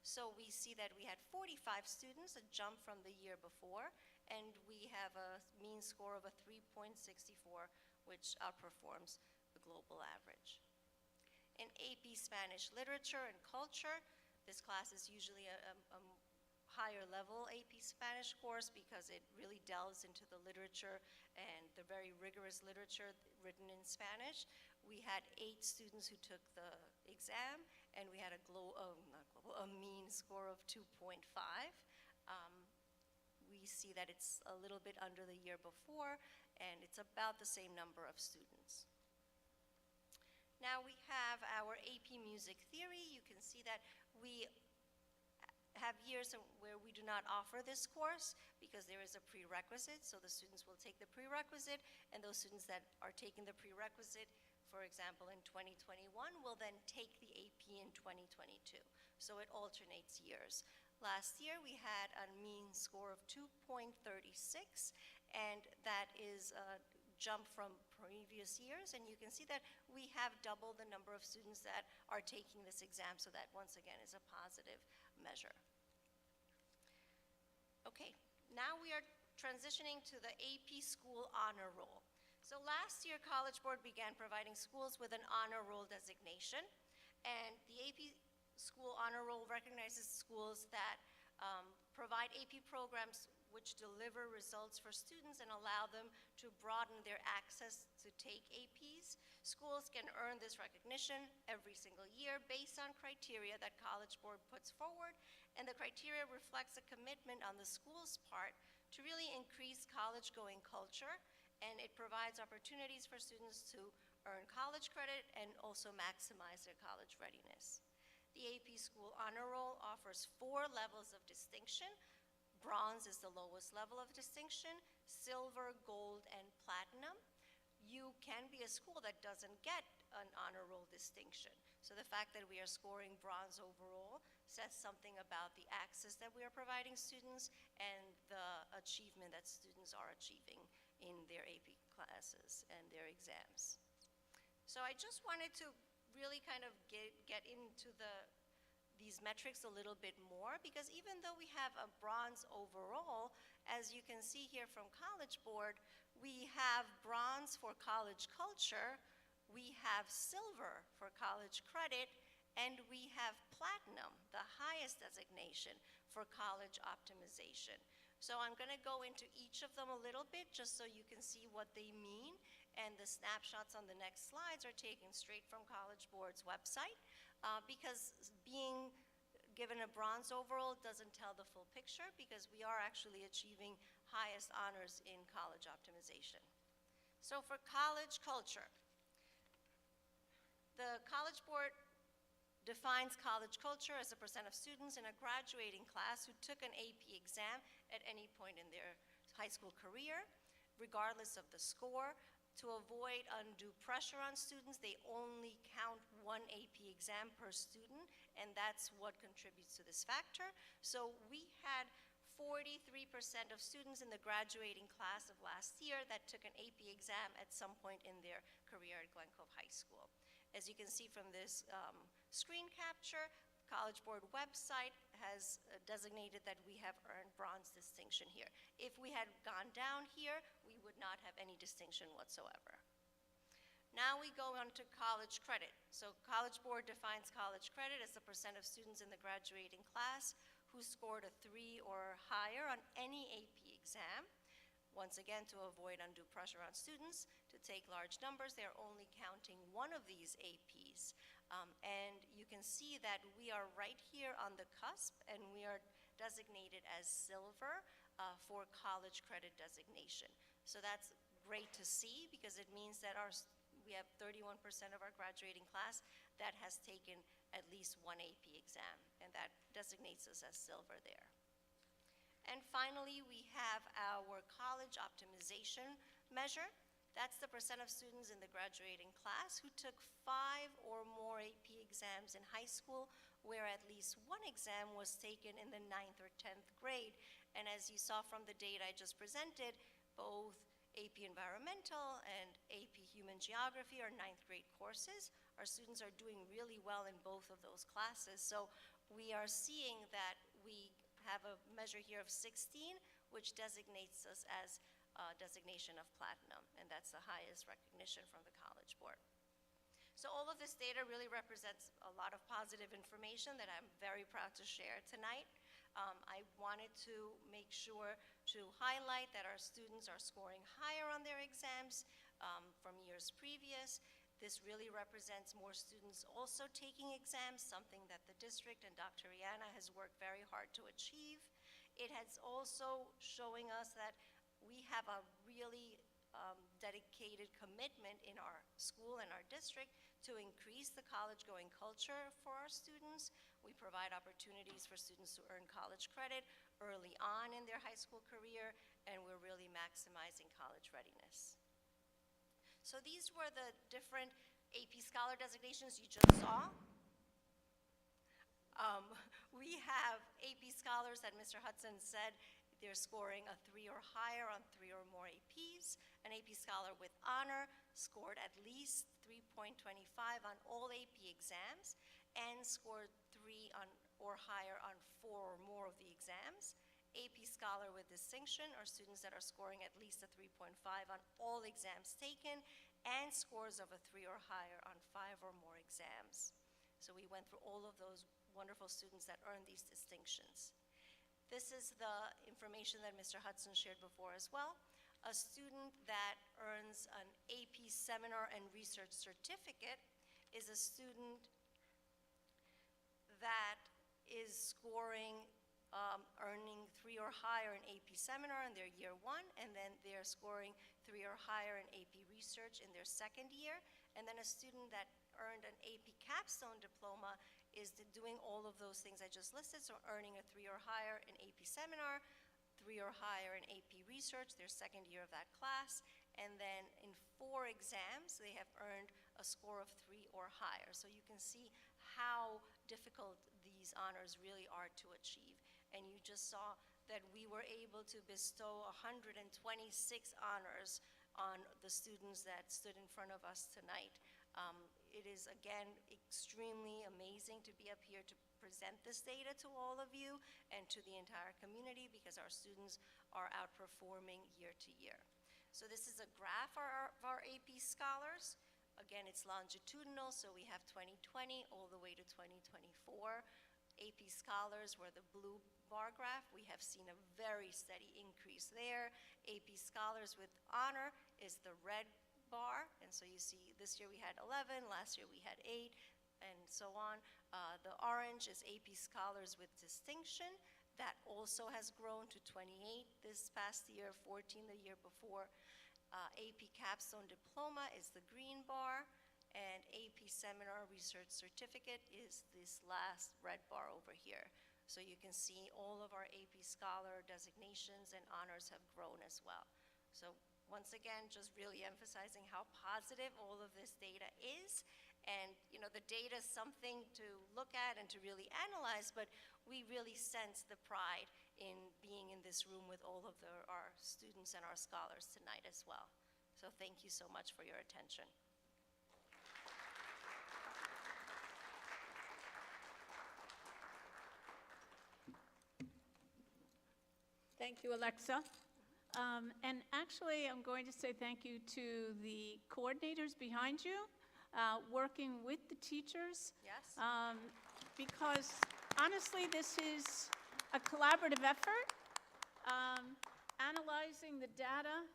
So we see that we had 45 students, a jump from the year before, and we have a mean score of a 3.64, which outperforms the global average. In AP Spanish Literature and Culture, this class is usually a higher level AP Spanish course because it really delves into the literature and the very rigorous literature written in Spanish. We had 8 students who took the exam, and we had a mean score of 2.5. We see that it's a little bit under the year before, and it's about the same number of students. Now we have our AP Music Theory. You can see that we have years where we do not offer this course because there is a prerequisite, so the students will take the prerequisite, and those students that are taking the prerequisite, for example, in 2021, will then take the AP in 2022. So it alternates years. Last year, we had a mean score of 2.36, and that is a jump from previous years, and you can see that we have doubled the number of students that are taking this exam, so that once again is a positive measure. Okay, now we are transitioning to the AP School Honor Roll. So last year, College Board began providing schools with an honor roll designation, and the AP School Honor Roll recognizes schools that provide AP programs which deliver results for students and allow them to broaden their access to take APs. Schools can earn this recognition every single year based on criteria that College Board puts forward, and the criteria reflects a commitment on the school's part to really increase college-going culture, and it provides opportunities for students to earn college credit and also maximize their college readiness. The AP School Honor Roll offers 4 levels of distinction. Bronze is the lowest level of distinction, silver, gold, and platinum. You can be a school that doesn't get an honor roll distinction. So the fact that we are scoring bronze overall says something about the access that we are providing students and the achievement that students are achieving in their AP classes and their exams. So I just wanted to really kind of get into the these metrics a little bit more, because even though we have a bronze overall, as you can see here from College Board, we have bronze for college culture, we have silver for college credit, and we have platinum, the highest designation for college optimization. So I'm going to go into each of them a little bit just so you can see what they mean, and the snapshots on the next slides are taken straight from College Board's website, because being given a bronze overall doesn't tell the full picture, because we are actually achieving highest honors in college optimization. So for college culture, the College Board defines college culture as a percent of students in a graduating class who took an AP exam at any point in their high school career, regardless of the score. To avoid undue pressure on students, they only count one AP exam per student, and that's what contributes to this factor. So we had 43% of students in the graduating class of last year that took an AP exam at some point in their career at Glen Cove High School. As you can see from this screen capture, College Board website has designated that we have earned bronze distinction here. If we had gone down here, we would not have any distinction whatsoever. Now we go on to college credit. So College Board defines college credit as the percent of students in the graduating class who scored a 3 or higher on any AP exam. Once again, to avoid undue pressure on students to take large numbers, they're only counting one of these APs. And you can see that we are right here on the cusp, and we are designated as silver for college credit designation. So that's great to see, because it means that we have 31% of our graduating class that has taken at least one AP exam, and that designates us as silver there. And finally, we have our college optimization measure. That's the percent of students in the graduating class who took 5 or more AP exams in high school, where at least one exam was taken in the 9th or 10th grade. And as you saw from the data I just presented, both AP Environmental and AP Human Geography are 9th grade courses. Our students are doing really well in both of those classes. So we are seeing that we have a measure here of 16, which designates us as designation of platinum, and that's the highest recognition from the College Board. So all of this data really represents a lot of positive information that I'm very proud to share tonight. I wanted to make sure to highlight that our students are scoring higher on their exams from years previous. This really represents more students also taking exams, something that the district and Dr. Rihanna has worked very hard to achieve. It has also showing us that we have a really dedicated commitment in our school and our district to increase the college-going culture for our students. We provide opportunities for students to earn college credit early on in their high school career, and we're really maximizing college readiness. So these were the different AP Scholar designations you just saw. We have AP Scholars that Mr. Hudson said they're scoring a 3 or higher on 3 or more APs. An AP Scholar with honor scored at least 3.25 on all AP exams and scored 3 or higher on 4 or more of the exams. AP Scholar with distinction are students that are scoring at least a 3.5 on all exams taken and scores of a 3 or higher on 5 or more exams. So we went through all of those wonderful students that earned these distinctions. This is the information that Mr. Hudson shared before as well. A student that earns an AP Seminar and Research Certificate is a student that is scoring earning 3 or higher in AP Seminar in their year 1, and then they're scoring 3 or higher in AP Research in their second year. And then a student that earned an AP Capstone Diploma is doing all of those things I just listed, so earning a 3 or higher in AP Seminar, 3 or higher in AP Research, their second year of that class, and then in 4 exams, they have earned a score of 3 or higher. So you can see how difficult these honors really are to achieve. And you just saw that we were able to bestow 126 honors on the students that stood in front of us tonight. It is, again, extremely amazing amazing to be up here to present this data to all of you and to the entire community because our students are outperforming year to year. So this is a graph of our AP scholars. Again, it's longitudinal, so we have 2020 all the way to 2024. AP scholars were the blue bar graph. We have seen a very steady increase there. AP scholars with honor is the red bar, and so you see this year we had 11, last year we had 8, and so on. The orange is AP scholars with distinction. That also has grown to 28 this past year, 14 the year before. AP capstone diploma is the green bar, and AP seminar research certificate is this last red bar over here. So you can see all of our AP scholar designations and honors have grown as well. So once again, just really emphasizing how positive all of this data is. And you know, the data is something to look at and to really analyze, but we really sense the pride in being in this room with all of our students and our scholars tonight as well. So thank you so much for your attention. Thank you, Alexa. And actually, I'm going to say thank you to the coordinators behind you, working with the teachers. Yes? Because honestly, this is a collaborative effort, analyzing the data,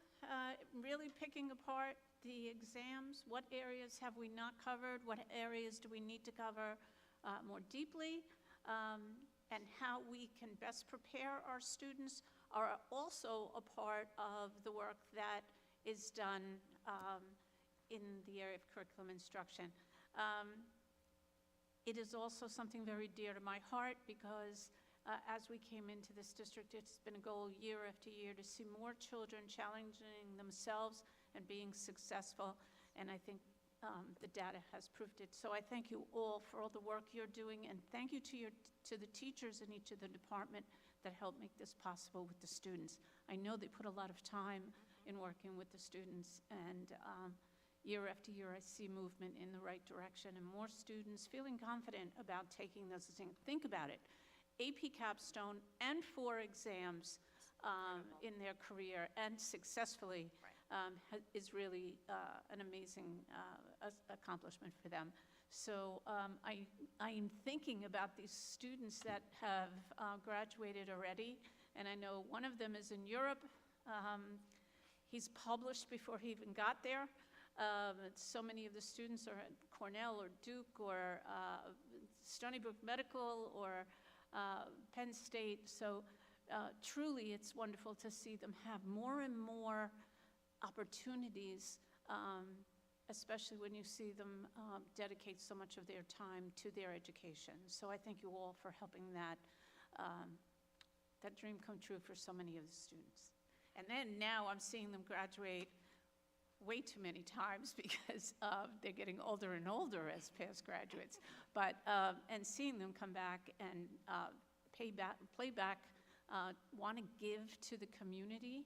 really picking apart the exams, what areas have we not covered, what areas do we need to cover more deeply, and how we can best prepare our students are also a part of the work that is done in the area of curriculum instruction. It is also something very dear to my heart because as we came into this district, it's been a goal year after year to see more children challenging themselves and being successful, and I think the data has proved it. So I thank you all for all the work you're doing, and thank you to the teachers in each of the department that helped make this possible with the students. I know they put a lot of time in working with the students, and year after year I see movement in the right direction and more students feeling confident about taking those things. Think about it, AP capstone and 4 exams in their career and successfully is really an amazing accomplishment for them. So I'm thinking about these students that have graduated already, and I know one of them is in Europe. He's published before he even got there. So many of the students are at Cornell or Duke or Stony Brook Medical or Penn State. So truly it's wonderful to see them have more and more opportunities, especially when you see them dedicate so much of their time to their education. So I thank you all for helping that dream come true for so many of the students. And then now I'm seeing them graduate way too many times because they're getting older and older as past graduates. But, and seeing them come back and play back, want to give to the community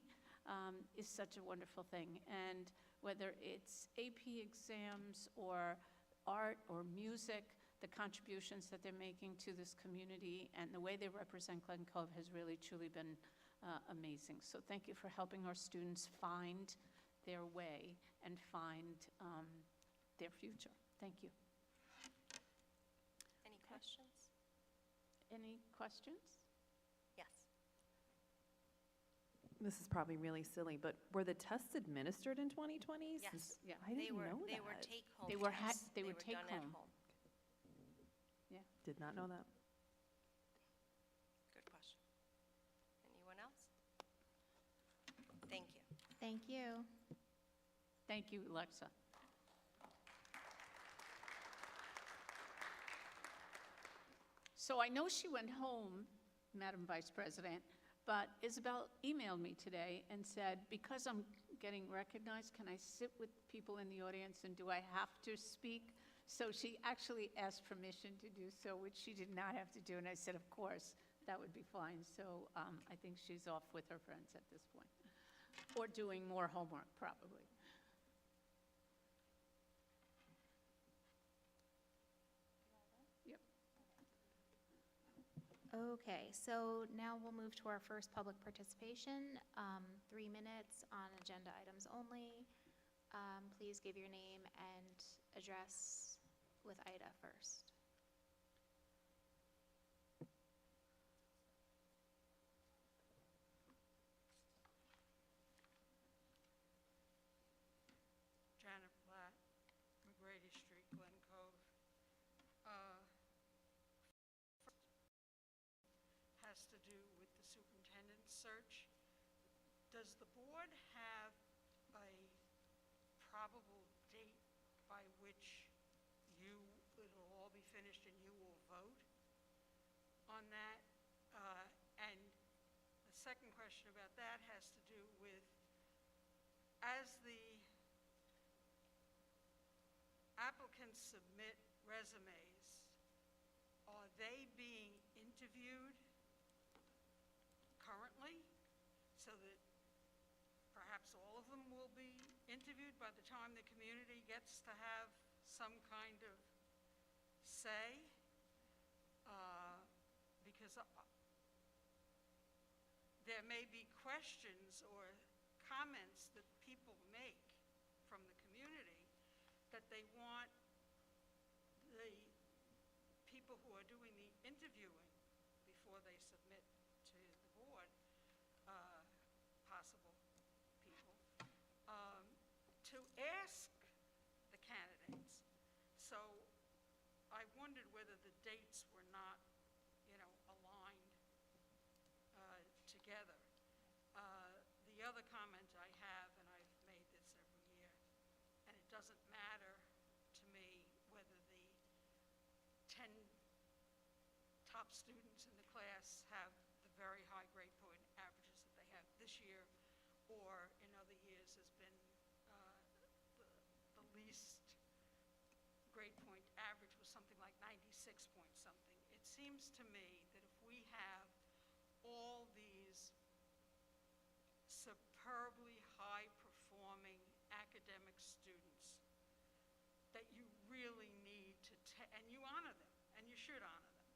is such a wonderful thing. And whether it's AP exams or art or music, the contributions that they're making to this community and the way they represent Glen Cove has really truly been amazing. So thank you for helping our students find their way and find their future. Thank you. Any questions? Any questions? Yes. This is probably really silly, but were the tests administered in 2020? Yes. Yeah. I didn't know They were that. take-home They were tests. they were done take at home. Yeah. Did not know that. Good question. Anyone else? Thank you. Thank you. Thank you, Alexa. So I know she went home, Madam Vice President, but Isabel emailed me today and said, because I'm getting recognized, can I sit with people in the audience and do I have to speak? So she actually asked permission to do so, which she did not have to do, and I said, of course, that would be fine. So I think she's off with her friends at this point, or doing more homework, probably. Yep. Okay, so now we'll move to our first public participation, 3 minutes on agenda items only. Please give your name and address with Ida first. Janet Platt, McGrady Street, Glen Cove. Uh, Has to do with the superintendent's search. Does the board have a probable date by which it'll all be finished and you will vote on that? And the second question about that has to do with, as the applicants submit resumes, are they being interviewed currently so that perhaps all of them will be interviewed by the time the community gets to have some kind of say? Because there may be questions or comments that people make from the community that they want the people who are doing the interviewing before they submit to the board, possible people, to ask the candidates. So I wondered whether the dates were not, aligned together. The other comment I have, and I've made this every year, and it doesn't matter to me whether the 10 top students in the class have the very high grade point averages that they have this year, or in other years has been the least grade point average was something like 96 point something. It seems to me that if we have all these superbly high-performing academic students that you really need to, and you honor them, and you should honor them,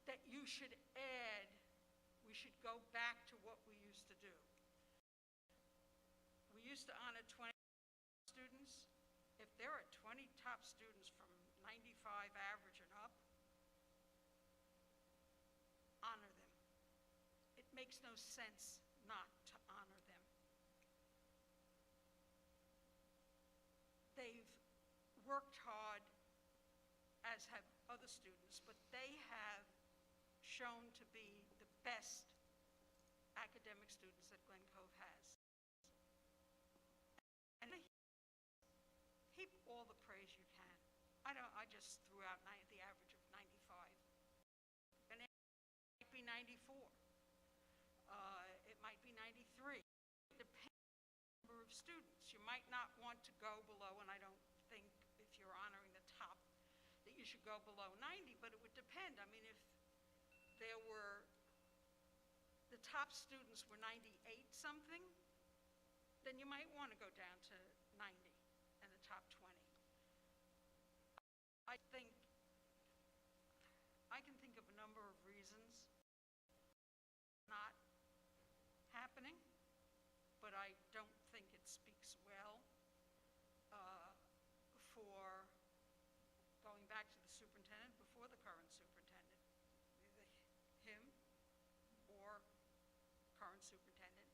that you should add, we should go back to what we used to do. We used to honor 20 students. If there are 20 top students from 95 average and up, honor them. It makes no sense not to honor them. They've worked hard, as have other students, but they have shown to be the best academic students that Glen Cove has. And heap all the praise you can. I just threw out the average of 95. And it might be 94. It might be 93. It depends on the number of students. You might not want to go below, and I don't think if you're honoring the top that you should go below 90, but it would depend. I mean, if there were, the top students were 98 something, then you might want to go down to 90 and the top 20. I can think of a number of reasons not happening, but I don't think it speaks well for going back to the superintendent before the current superintendent, either him or current superintendent,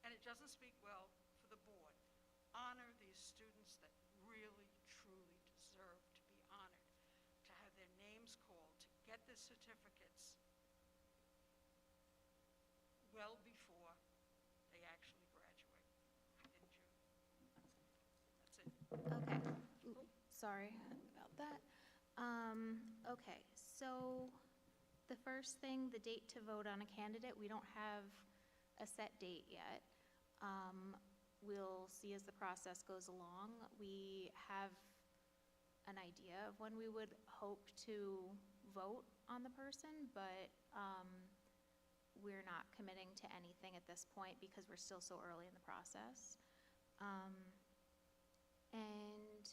and it doesn't speak well for the board. Honor these students that really, truly deserve to be honored, to have their names called, to get the certificates well before they actually graduate in June. That's it. Okay, sorry about that. Okay, so the first thing, the date to vote on a candidate, we don't have a set date yet. We'll see as the process goes along. We have an idea of when we would hope to vote on the person, but we're not committing to anything at this point because we're still so early in the process. And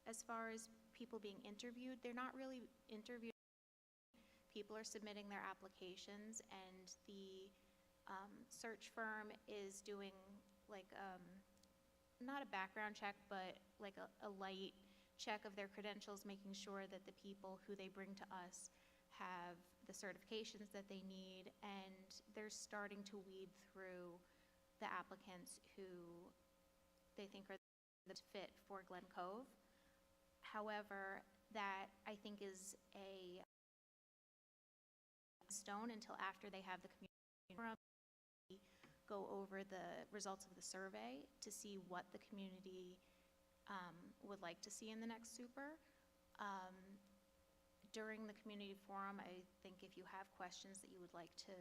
as far as people being interviewed, they're not really interviewed people are submitting their applications, and the search firm is doing like, not a background check, but like a light check of their credentials, making sure that the people who they bring to us have the certifications that they need, and they're starting to weed through the applicants who they think are the fit for Glen Cove. However, that I think is a stone until after they have the community forum, go over the results of the survey to see what the community would like to see in the next super. During the community forum, I think if you have questions that you would like to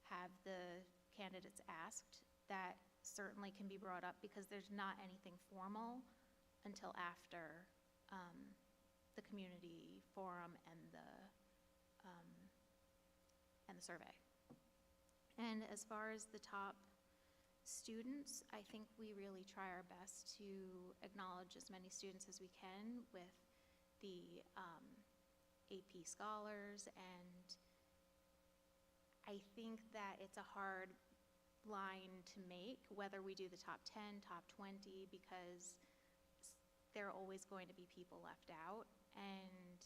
have the candidates asked, that certainly can be brought up, because there's not anything formal until after the community forum and the survey. And as far as the top students, I think we really try our best to acknowledge as many students as we can with the AP scholars, and I think that it's a hard line to make whether we do the top 10, top 20, because there are always going to be people left out, and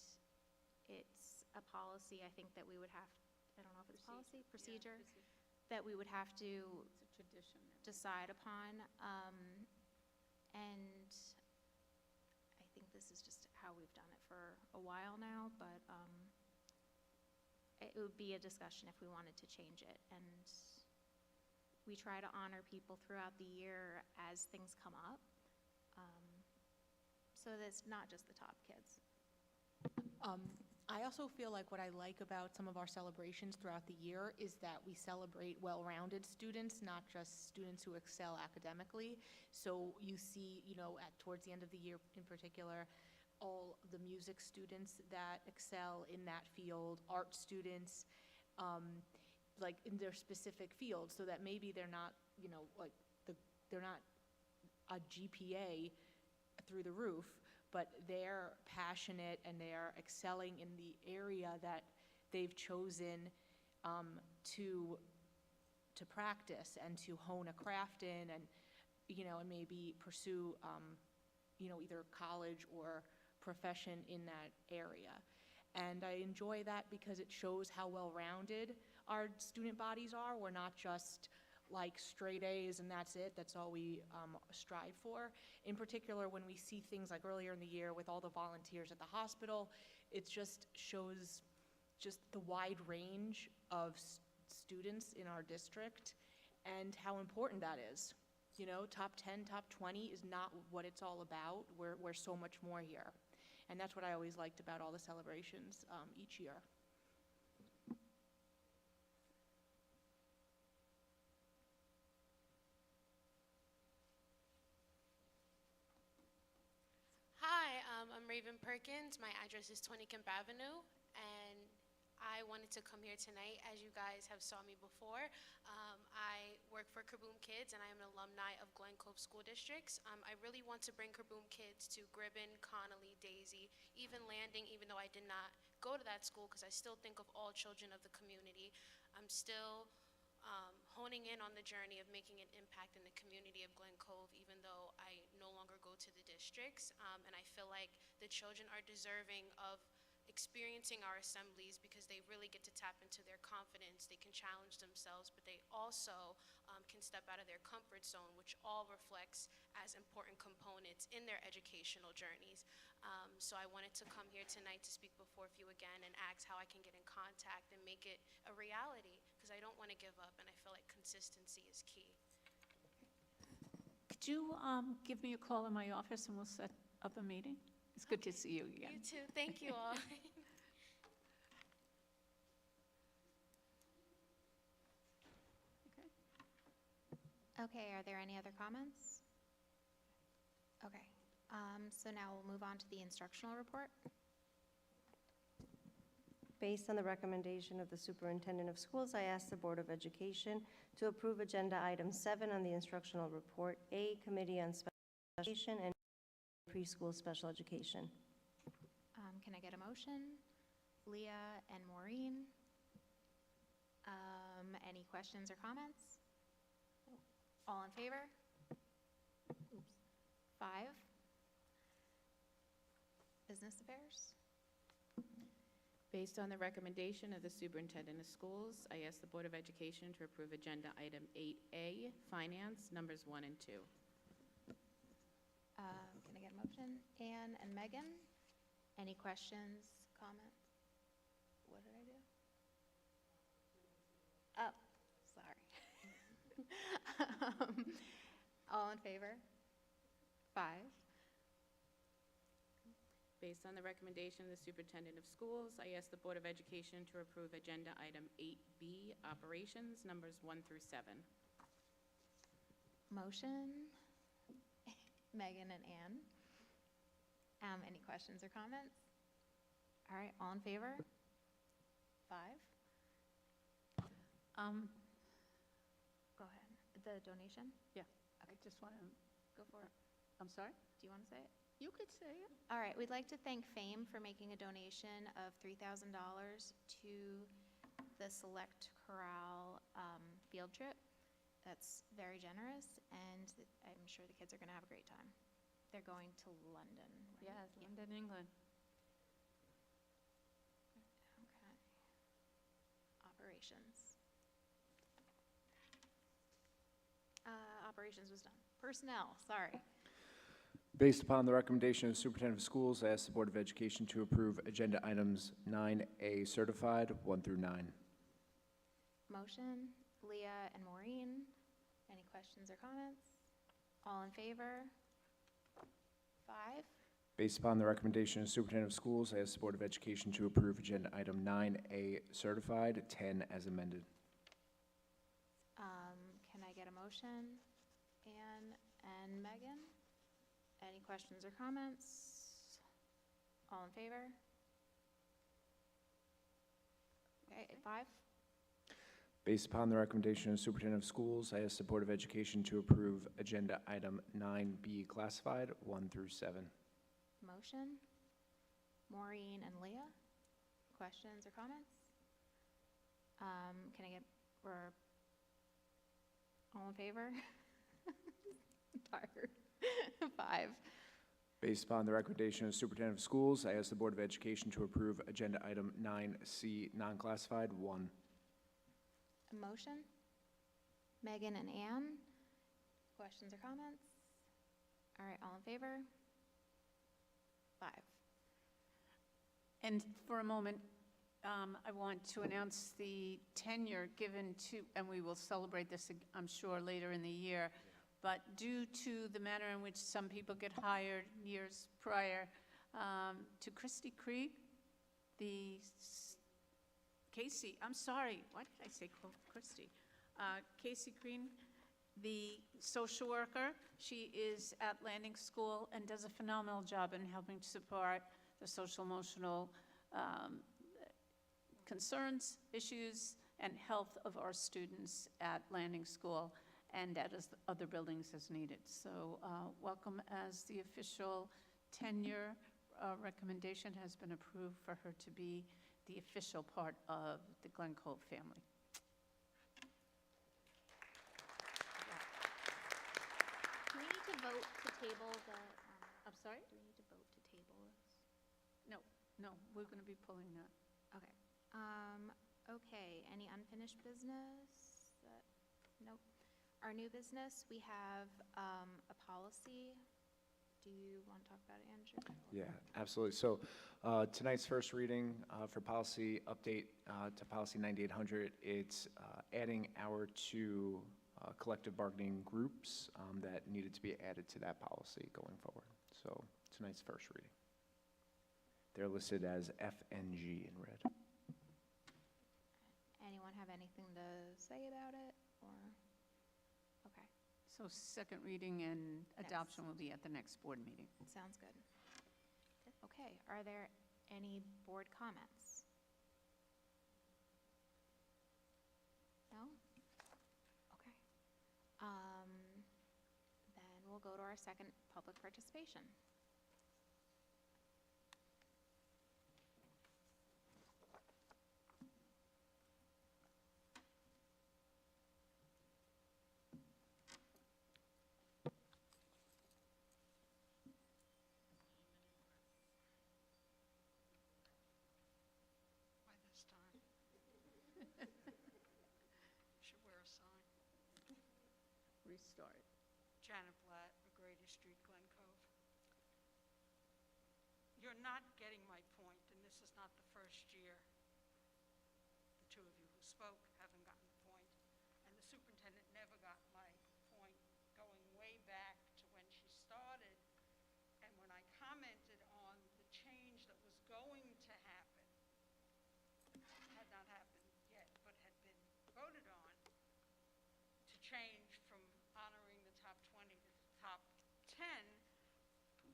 it's a policy, I think, that we would have, I don't know if it's policy, procedure, that we would have to It's a tradition. decide upon. And I think this is just how we've done it for a while now, but it would be a discussion if we wanted to change it. And we try to honor people throughout the year as things come up, so that it's not just the top kids. I also feel like what I like about some of our celebrations throughout the year is that we celebrate well-rounded students, not just students who excel academically. So you see, towards the end of the year in particular, all the music students that excel in that field, art students, like in their specific field, so that maybe they're not, they're not a GPA through the roof, but they're passionate and they're excelling in the area that they've chosen to practice and to hone a craft in, and and maybe pursue either college or profession in that area. And I enjoy that because it shows how well-rounded our student bodies are. We're not just like straight A's and that's it, that's all we strive for. In particular, when we see things like earlier in the year with all the volunteers at the hospital, it just shows just the wide range of students in our district and how important that is. Top 10, top 20 is not what it's all about. We're so much more here. And that's what I always liked about all the celebrations each year. Hi, I'm Raven Perkins. My address is 20 Kemp Avenue, and I wanted to come here tonight. As you guys have saw me before, I work for Kaboom Kids, and I am an alumni of Glen Cove School Districts. I really want to bring Kaboom Kids to Gribben, Connolly, Daisy, even Landing, even though I did not go to that school, because I still think of all children of the community. I'm still honing in on the journey of making an impact in the community of Glen Cove, even though I no longer go to the districts. And I feel like the children are deserving of experiencing our assemblies, because they really get to tap into their confidence. They can challenge themselves, but they also can step out of their comfort zone, which all reflects as important components in their educational journeys. So I wanted to come here tonight to speak before you again and ask how I can get in contact and make it a reality, because I don't want to give up, and I feel like consistency is key. Could you give me a call in my office and we'll set up a meeting? It's good to see you again. You too. Thank you all. Okay, are there any other comments? Okay, so now we'll move on to the instructional report. Based on the recommendation of the Superintendent of Schools, I ask the Board of Education to approve Agenda Item 7 on the instructional report, A, Committee on Special Education, and Preschool Special Education. Can I get a motion? Leah and Maureen. Any questions or comments? All in favor? Oops. 5. Business affairs? Based on the recommendation of the superintendent of schools, I ask the Board of Education to approve agenda item 8A, finance, numbers 1 and 2. Can I get a motion? Anne and Megan, any questions, comments? What did I do? Oh, sorry. All in favor? 5. Based on the recommendation of the superintendent of schools, I ask the Board of Education to approve agenda item 8B, operations, numbers 1 through 7. Motion, Megan and Anne. Any questions or comments? All right, all in favor? 5. Go ahead. The donation? Yeah, I just want to, Go for it. I'm sorry? Do you want to say it? You could say it. All right, we'd like to thank FAME for making a donation of $3,000 to the Select Chorale field trip. That's very generous, and I'm sure the kids are going to have a great time. They're going to London, right? Yes, London, England. Okay. Operations. Operations was done. Personnel, sorry. Based upon the recommendation of the superintendent of schools, I ask the Board of Education to approve agenda items 9A certified, 1 through 9. Motion, Leah and Maureen. Any questions or comments? All in favor? 5. Based upon the recommendation of the superintendent of schools, I ask the Board of Education to approve agenda item 9A certified, 10 as amended. Can I get a motion? Anne and Megan? Any questions or comments? All in favor? Okay, 5. Based upon the recommendation of the superintendent of schools, I ask the Board of Education to approve agenda item 9B classified, 1 through 7. Motion, Maureen and Leah. Questions or comments? Can I get, or, all in favor? I'm tired. 5. Based upon the recommendation of the superintendent of schools, I ask the Board of Education to approve agenda item 9C non-classified, 1. A motion, Megan and Anne. Questions or comments? All right, all in favor? 5. And for a moment, I want to announce the tenure given to, and we will celebrate this, I'm sure, later in the year, but due to the manner in which some people get hired years prior, to Christy Krieg, Casey, I'm sorry, why did I say Christy? Casey Green, the social worker. She is at Landing School and does a phenomenal job in helping to support the social emotional concerns, issues, and health of our students at Landing School and at other buildings as needed. So welcome as the official tenure recommendation has been approved for her to be the official part of the Glen Cove family. Do we need to vote to table the, I'm sorry? do we need to vote to table this? No, we're going to be pulling that. Okay. Okay, any unfinished business? Nope. Our new business, we have a policy. Do you want to talk about it, Andrew? Yeah, absolutely. So tonight's first reading for policy update to policy 9800, it's adding our 2 collective bargaining groups that needed to be added to that policy going forward. So tonight's first reading. They're listed as F and G in red. Anyone have anything to say about it, or? Okay, So second reading and adoption will be at the next board meeting. sounds good. Okay, are there any board comments? No? Okay. Then we'll go to our second public participation. restart. Janet Blatt, O'Grady Street, Glen Cove. You're not getting my point, and this is not the first year. The two of you who spoke haven't gotten the point, and the superintendent never got my point going way back to when she started, and when I commented on the change that was going to happen, had not happened yet, but had been voted on, to change from honoring the top 20 to the top 10,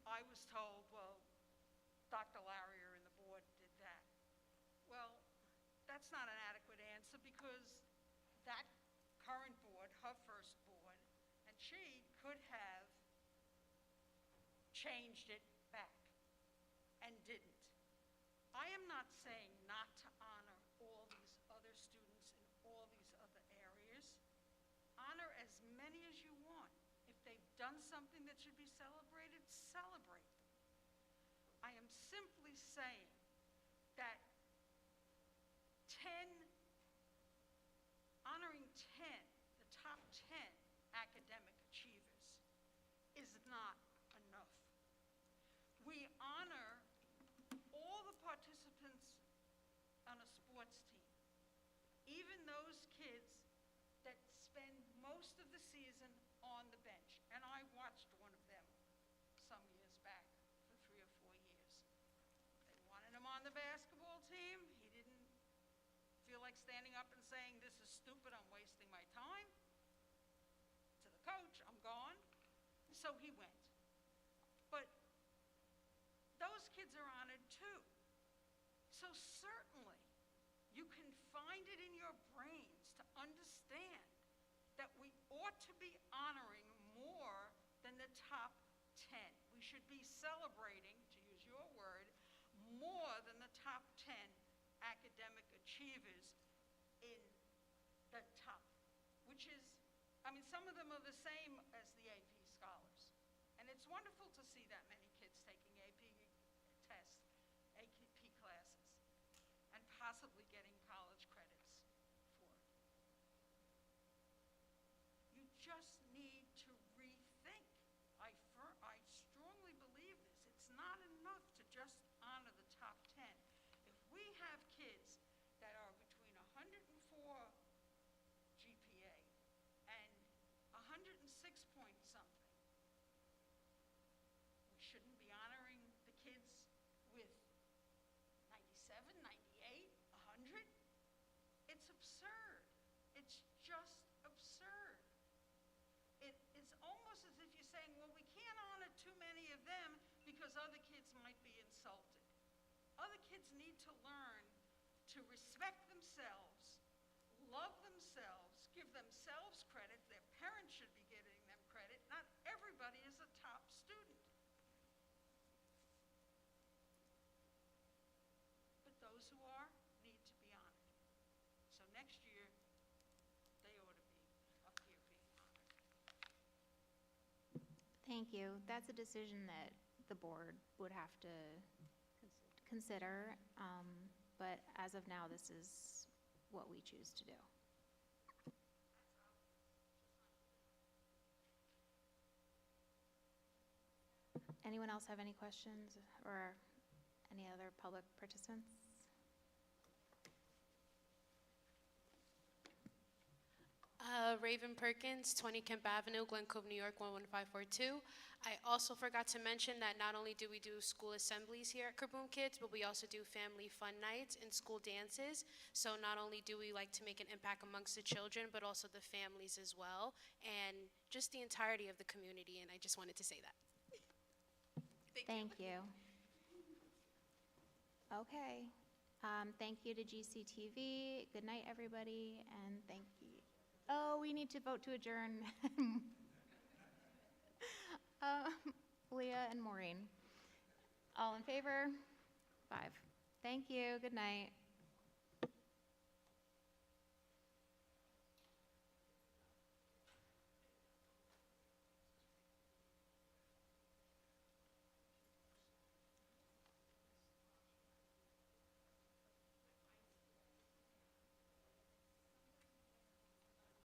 I was told, well, Dr. Larrier and the board did that. Well, that's not an adequate answer because that current board, her first board, and she could have changed it back and didn't. I am not saying not to honor all these other students in all these other areas. Honor as many as you want. If they've done something that should be celebrated, celebrate them. I am simply saying that honoring 10, the top 10 academic achievers is not enough. We honor all the participants on a sports team, even those kids that spend most of the season on the bench. And I watched one of them some years back for 3 or 4 years. They wanted him on the basketball team. He didn't feel like standing up and saying, this is stupid, I'm wasting my time. To the coach, I'm gone. So he went. But those kids are honored too. So certainly, you can find it in your brains to understand that we ought to be honoring more than the top 10. We should be celebrating, to use your word, more than the top 10 academic achievers in the top, which is, I mean, some of them are the same as the AP scholars. And it's wonderful to see that many kids taking AP tests, AP classes, and possibly getting college credits for it. You just need to rethink. I strongly believe this. It's not enough to just honor the top 10. If we have kids that are between 104 GPA and 106 point something, we shouldn't be honoring the kids with 97, 98, 100? It's absurd. It's just absurd. It is almost as if you're saying, well, we can't honor too many of them because other kids might be insulted. Other kids need to learn to respect themselves, love themselves, give themselves credit. Their parents should be giving them credit. Not everybody is a top student. But those who are need to be honored. So next year, they ought to be up here being honored. Thank you. That's a decision that the board would have to consider, but as of now, this is what we choose to do. Anyone else have any questions or any other public participants? Raven Perkins, 20 Kemp Avenue, Glen Cove, New York, 11542. I also forgot to mention that not only do we do school assemblies here at Kaboom Kids, but we also do family fun nights and school dances. So not only do we like to make an impact amongst the children, but also the families as well, and just the entirety of the community, and I just wanted to say that. Thank you. Okay. Thank you to GCTV. Good night, everybody, and thank you. Oh, we need to vote to adjourn. Leah and Maureen. All in favor? 5. Thank you. Good night.